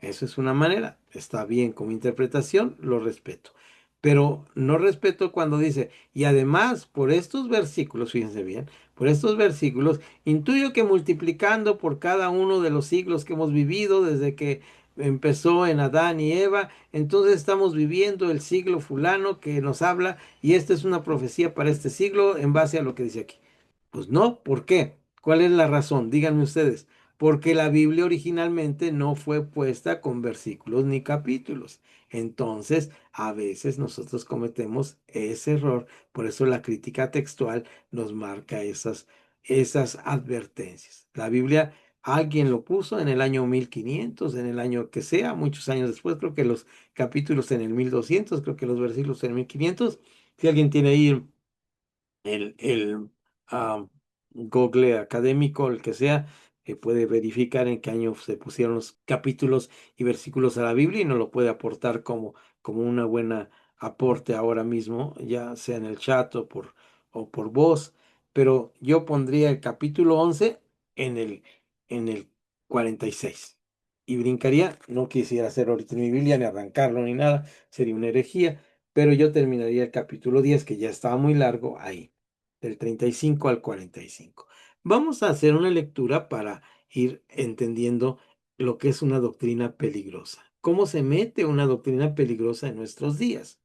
Eso es una manera, está bien como interpretación, lo respeto. Pero no respeto cuando dice, y además por estos versículos, fíjense bien, por estos versículos, intuyo que multiplicando por cada uno de los siglos que hemos vivido desde que empezó en Adán y Eva, entonces estamos viviendo el siglo fulano que nos habla, y esta es una profecía para este siglo en base a lo que dice aquí. Pues no, ¿por qué? ¿Cuál es la razón? Díganme ustedes. Porque la Biblia originalmente no fue puesta con versículos ni capítulos. Entonces, a veces nosotros cometemos ese error. Por eso la crítica textual nos marca esas advertencias. La Biblia, alguien lo puso en el año 1500, en el año que sea, muchos años después, creo que los capítulos en el 1200, creo que los versículos en el 1500. Si alguien tiene ahí el ah, Google académico, el que sea, puede verificar en qué año se pusieron los capítulos y versículos a la Biblia y nos lo puede aportar como una buena aporte ahora mismo, ya sea en el chat o por voz. Pero yo pondría el capítulo 11 en el 46 y brincaría, no quisiera hacer ahorita en mi Biblia ni arrancarlo ni nada, sería una herejía, pero yo terminaría el capítulo 10 que ya estaba muy largo, ahí del 35 al 45. Vamos a hacer una lectura para ir entendiendo lo que es una doctrina peligrosa. ¿Cómo se mete una doctrina peligrosa en nuestros días?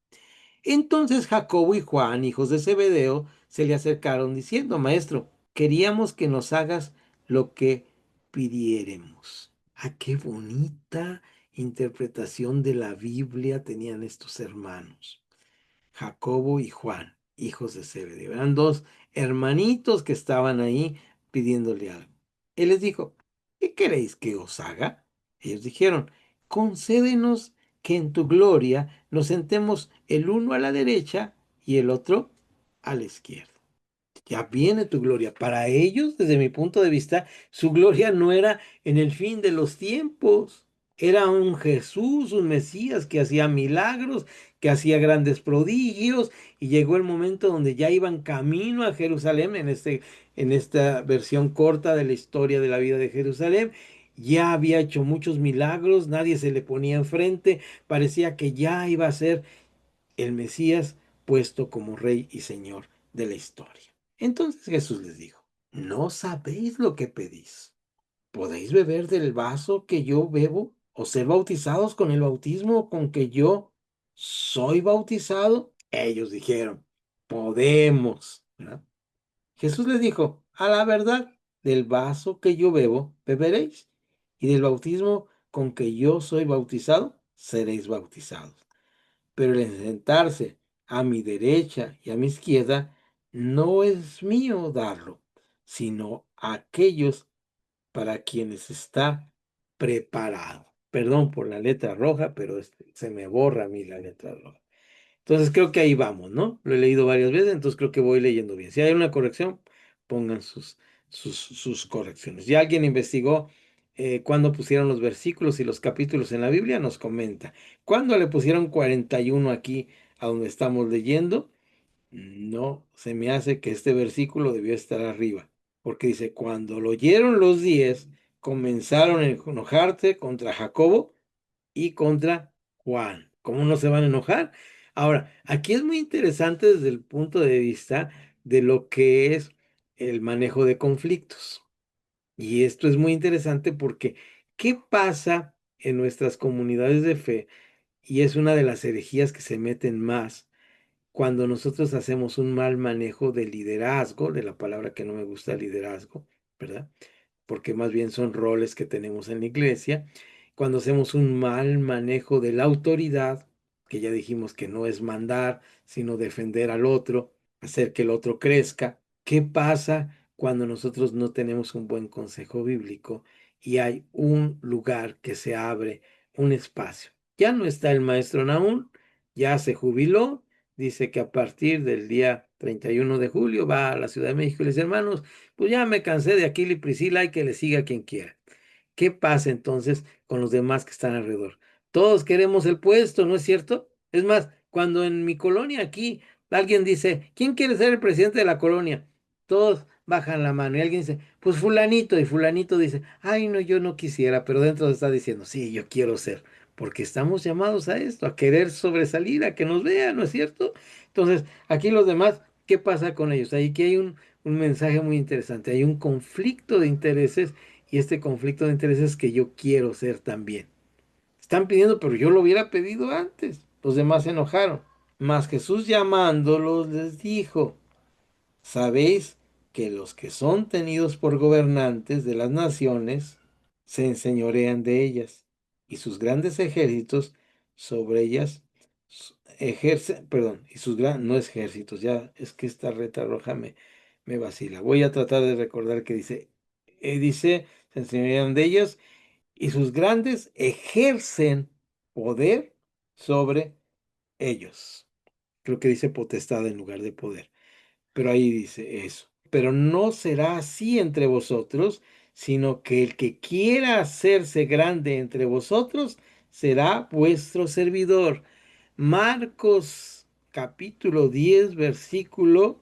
Entonces Jacobo y Juan, hijos de Zebedeo, se le acercaron diciendo, Maestro, queríamos que nos hagas lo que pidiéremos. Ah, qué bonita interpretación de la Biblia tenían estos hermanos. Jacobo y Juan, hijos de Zebedeo. Eran dos hermanitos que estaban ahí pidiéndole algo. Él les dijo, ¿qué queréis que os haga? Ellos dijeron, concédenos que en tu gloria nos sentemos el uno a la derecha y el otro a la izquierda. Ya viene tu gloria. Para ellos, desde mi punto de vista, su gloria no era en el fin de los tiempos. Era un Jesús, un Mesías que hacía milagros, que hacía grandes prodigios, y llegó el momento donde ya iban camino a Jerusalén, en esta versión corta de la historia de la vida de Jerusalén. Ya había hecho muchos milagros, nadie se le ponía enfrente, parecía que ya iba a ser el Mesías puesto como rey y señor de la historia. Entonces Jesús les dijo, no sabéis lo que pedís. ¿Podéis beber del vaso que yo bebo o ser bautizados con el bautismo con que yo soy bautizado? Ellos dijeron, podemos, ¿verdad? Jesús les dijo, a la verdad, del vaso que yo bebo, beberéis, y del bautismo con que yo soy bautizado, seréis bautizados. Pero el sentarse a mi derecha y a mi izquierda no es mío darlo, sino a aquellos para quienes está preparado. Perdón por la letra roja, pero se me borra a mí la letra roja. Entonces creo que ahí vamos, ¿no? Lo he leído varias veces, entonces creo que voy leyendo bien. Si hay una corrección, pongan sus correcciones. Ya alguien investigó cuándo pusieron los versículos y los capítulos en la Biblia, nos comenta. ¿Cuándo le pusieron 41 aquí a donde estamos leyendo? No, se me hace que este versículo debió estar arriba, porque dice, cuando lo oyeron los 10, comenzaron a enojarse contra Jacobo y contra Juan. ¿Cómo no se van a enojar? Ahora, aquí es muy interesante desde el punto de vista de lo que es el manejo de conflictos. Y esto es muy interesante porque, ¿qué pasa en nuestras comunidades de fe? Y es una de las herejías que se meten más cuando nosotros hacemos un mal manejo de liderazgo, de la palabra que no me gusta, liderazgo, ¿verdad? Porque más bien son roles que tenemos en la iglesia. Cuando hacemos un mal manejo de la autoridad, que ya dijimos que no es mandar, sino defender al otro, hacer que el otro crezca. ¿Qué pasa cuando nosotros no tenemos un buen consejo bíblico y hay un lugar que se abre, un espacio? Ya no está el maestro Nahum, ya se jubiló, dice que a partir del día 31 de julio va a la Ciudad de México y les hermanos, pues ya me cansé de Aquila y Priscila y que le siga quien quiera. ¿Qué pasa entonces con los demás que están alrededor? Todos queremos el puesto, ¿no es cierto? Es más, cuando en mi colonia aquí alguien dice, ¿quién quiere ser el presidente de la colonia? Todos bajan la mano y alguien dice, pues fulanito, y fulanito dice, ay, no, yo no quisiera, pero dentro está diciendo, sí, yo quiero ser, porque estamos llamados a esto, a querer sobresalir, a que nos vean, ¿no es cierto? Entonces, aquí los demás, ¿qué pasa con ellos? Aquí hay un mensaje muy interesante, hay un conflicto de intereses y este conflicto de intereses que yo quiero ser también. Están pidiendo, pero yo lo hubiera pedido antes. Los demás se enojaron. Mas Jesús llamándolos les dijo, sabéis que los que son tenidos por gobernantes de las naciones se enseñorean de ellas y sus grandes ejércitos sobre ellas ejercen, perdón, y sus grandes, no es ejércitos, ya es que esta reta roja me vacila. Voy a tratar de recordar que dice, se enseñorean de ellas y sus grandes ejercen poder sobre ellos. Creo que dice potestad en lugar de poder, pero ahí dice eso. Pero no será así entre vosotros, sino que el que quiera hacerse grande entre vosotros será vuestro servidor. Marcos capítulo 10 versículo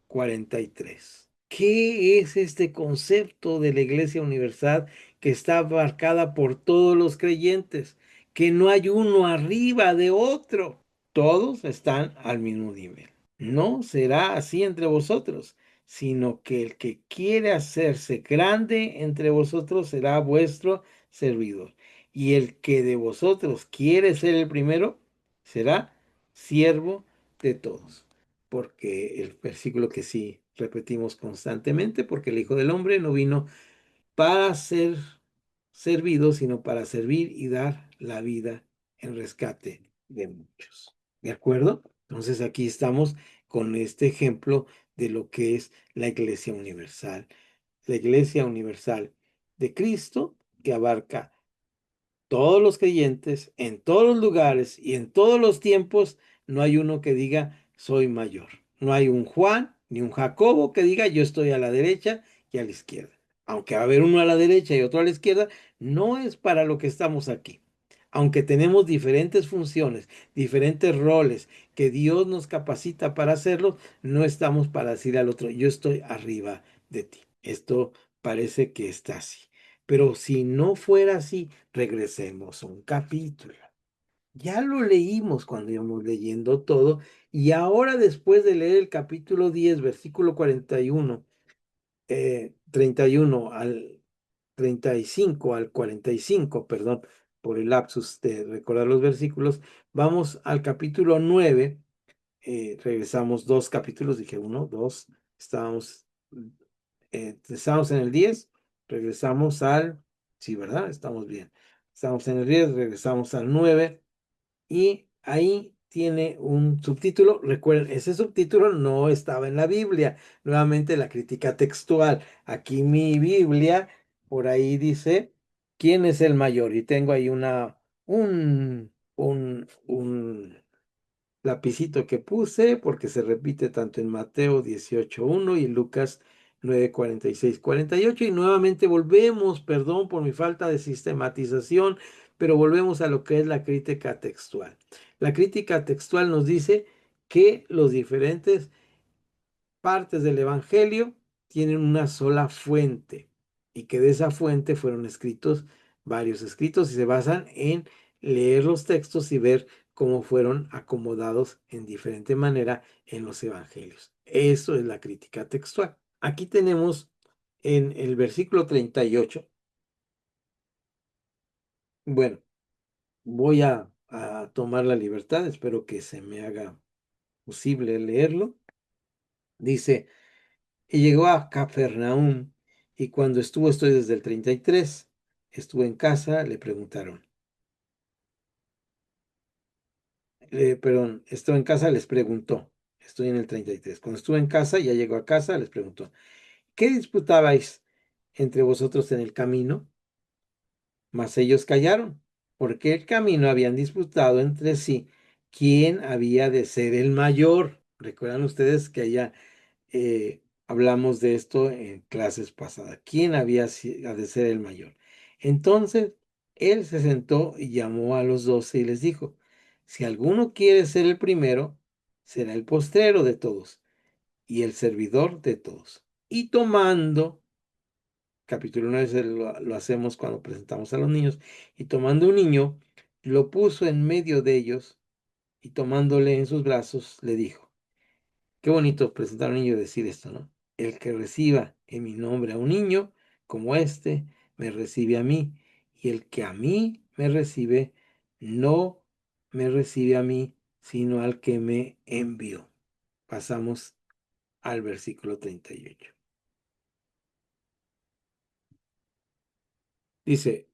43. ¿Qué es este concepto de la Iglesia Universal que está abarcada por todos los creyentes? Que no hay uno arriba de otro. Todos están al mismo nivel. No será así entre vosotros, sino que el que quiere hacerse grande entre vosotros será vuestro servidor. Y el que de vosotros quiere ser el primero, será siervo de todos. Porque el versículo que sí repetimos constantemente, porque el Hijo del Hombre no vino para ser servido, sino para servir y dar la vida en rescate de muchos. ¿De acuerdo? Entonces aquí estamos con este ejemplo de lo que es la Iglesia Universal. La Iglesia Universal de Cristo que abarca todos los creyentes, en todos los lugares y en todos los tiempos, no hay uno que diga soy mayor. No hay un Juan ni un Jacobo que diga yo estoy a la derecha y a la izquierda. Aunque va a haber uno a la derecha y otro a la izquierda, no es para lo que estamos aquí. Aunque tenemos diferentes funciones, diferentes roles que Dios nos capacita para hacerlo, no estamos para decir al otro, yo estoy arriba de ti. Esto parece que está así. Pero si no fuera así, regresemos a un capítulo. Ya lo leímos cuando íbamos leyendo todo y ahora después de leer el capítulo 10 versículo 41, 31 al 35 al 45, perdón, por el lapsus de recordar los versículos, vamos al capítulo 9. Regresamos dos capítulos, dije uno, dos, estábamos en el 10, regresamos al, sí, ¿verdad? Estamos bien. Estamos en el 10, regresamos al 9 y ahí tiene un subtítulo. Recuerden, ese subtítulo no estaba en la Biblia. Nuevamente la crítica textual. Aquí mi Biblia, por ahí dice, ¿quién es el mayor? Y tengo ahí un lapicito que puse porque se repite tanto en Mateo 18:1 y Lucas 9:46, 48 y nuevamente volvemos, perdón por mi falta de sistematización, pero volvemos a lo que es la crítica textual. La crítica textual nos dice que los diferentes partes del Evangelio tienen una sola fuente y que de esa fuente fueron escritos varios escritos y se basan en leer los textos y ver cómo fueron acomodados en diferente manera en los evangelios. Eso es la crítica textual. Aquí tenemos en el versículo 38. Bueno, voy a tomar la libertad, espero que se me haga posible leerlo. Dice, y llegó a Capernaum, y cuando estoy desde el 33, estuvo en casa, le preguntaron, perdón, estuvo en casa, les preguntó, estoy en el 33, cuando estuvo en casa, ya llegó a casa, les preguntó, ¿qué disputabais entre vosotros en el camino? Mas ellos callaron, porque el camino habían disputado entre sí quién había de ser el mayor. Recuerdan ustedes que allá hablamos de esto en clases pasadas. ¿Quién había de ser el mayor? Entonces, él se sentó y llamó a los 12 y les dijo, si alguno quiere ser el primero, será el postrero de todos y el servidor de todos. Y tomando, capítulo 9 lo hacemos cuando presentamos a los niños, y tomando un niño, lo puso en medio de ellos y tomándole en sus brazos, le dijo, qué bonito presentar a un niño y decir esto, ¿no? El que reciba en mi nombre a un niño como este, me recibe a mí. Y el que a mí me recibe, no me recibe a mí, sino al que me envió. Pasamos al versículo 38. Dice,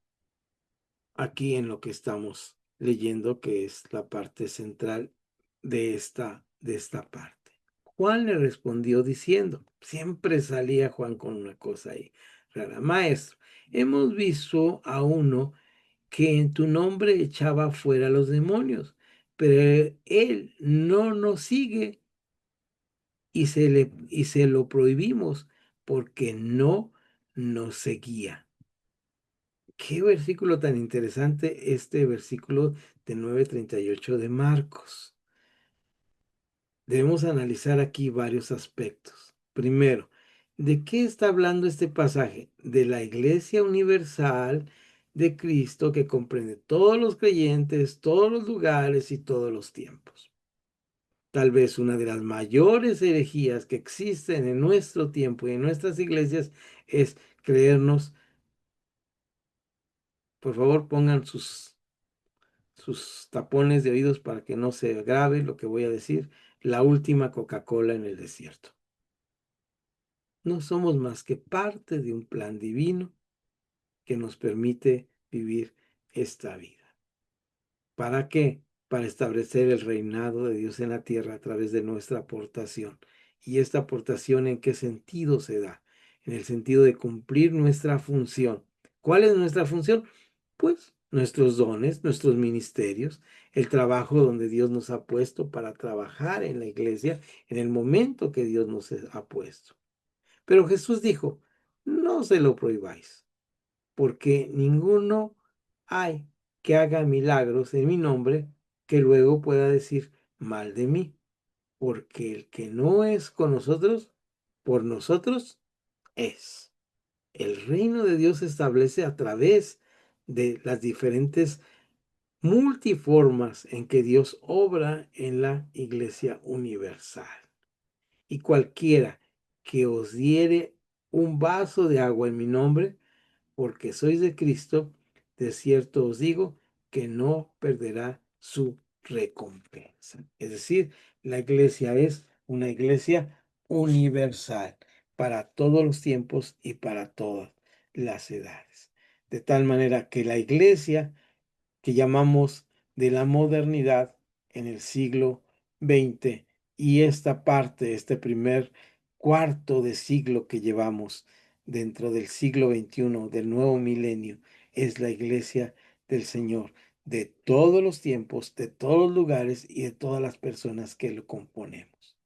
aquí en lo que estamos leyendo, que es la parte central de esta parte. Juan le respondió diciendo, siempre salía Juan con una cosa ahí rara, maestro, hemos visto a uno que en tu nombre echaba fuera los demonios, pero él no nos sigue y se lo prohibimos porque no nos seguía. Qué versículo tan interesante este versículo de 9:38 de Marcos. Debemos analizar aquí varios aspectos. Primero, ¿de qué está hablando este pasaje? De la Iglesia Universal de Cristo que comprende todos los creyentes, todos los lugares y todos los tiempos. Tal vez una de las mayores herejías que existen en nuestro tiempo y en nuestras iglesias es creernos, por favor pongan sus tapones de oídos para que no se grabe lo que voy a decir, la última Coca-Cola en el desierto. No somos más que parte de un plan divino que nos permite vivir esta vida. ¿Para qué? Para establecer el reinado de Dios en la tierra a través de nuestra aportación. ¿Y esta aportación en qué sentido se da? En el sentido de cumplir nuestra función. ¿Cuál es nuestra función? Pues nuestros dones, nuestros ministerios, el trabajo donde Dios nos ha puesto para trabajar en la iglesia en el momento que Dios nos ha puesto. Pero Jesús dijo, no se lo prohibáis, porque ninguno hay que haga milagros en mi nombre que luego pueda decir mal de mí, porque el que no es con nosotros, por nosotros es. El reino de Dios se establece a través de las diferentes multiformas en que Dios obra en la iglesia universal. Y cualquiera que os diere un vaso de agua en mi nombre, porque sois de Cristo, de cierto os digo que no perderá su recompensa. Es decir, la iglesia es una iglesia universal para todos los tiempos y para todas las edades. De tal manera que la iglesia que llamamos de la modernidad en el siglo XX y esta parte, este primer cuarto de siglo que llevamos dentro del siglo XXI, del nuevo milenio, es la iglesia del Señor, de todos los tiempos, de todos los lugares y de todas las personas que lo componemos.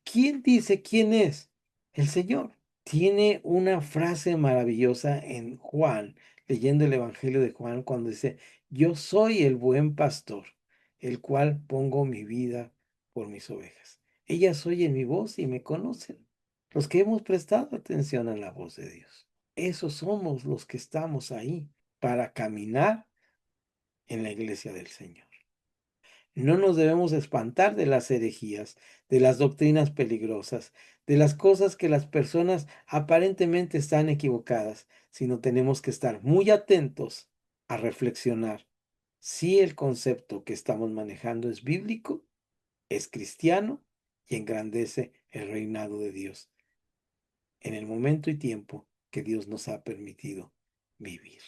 ¿Quién dice quién es? El Señor. Tiene una frase maravillosa en Juan, leyendo el Evangelio de Juan, cuando dice: yo soy el buen pastor, el cual pongo mi vida por mis ovejas. Ellas oyen mi voz y me conocen. Los que hemos prestado atención a la voz de Dios. Esos somos los que estamos ahí para caminar en la iglesia del Señor. No nos debemos espantar de las herejías, de las doctrinas peligrosas, de las cosas que las personas aparentemente están equivocadas, sino tenemos que estar muy atentos a reflexionar si el concepto que estamos manejando es bíblico, es cristiano y engrandece el reinado de Dios en el momento y tiempo que Dios nos ha permitido vivir.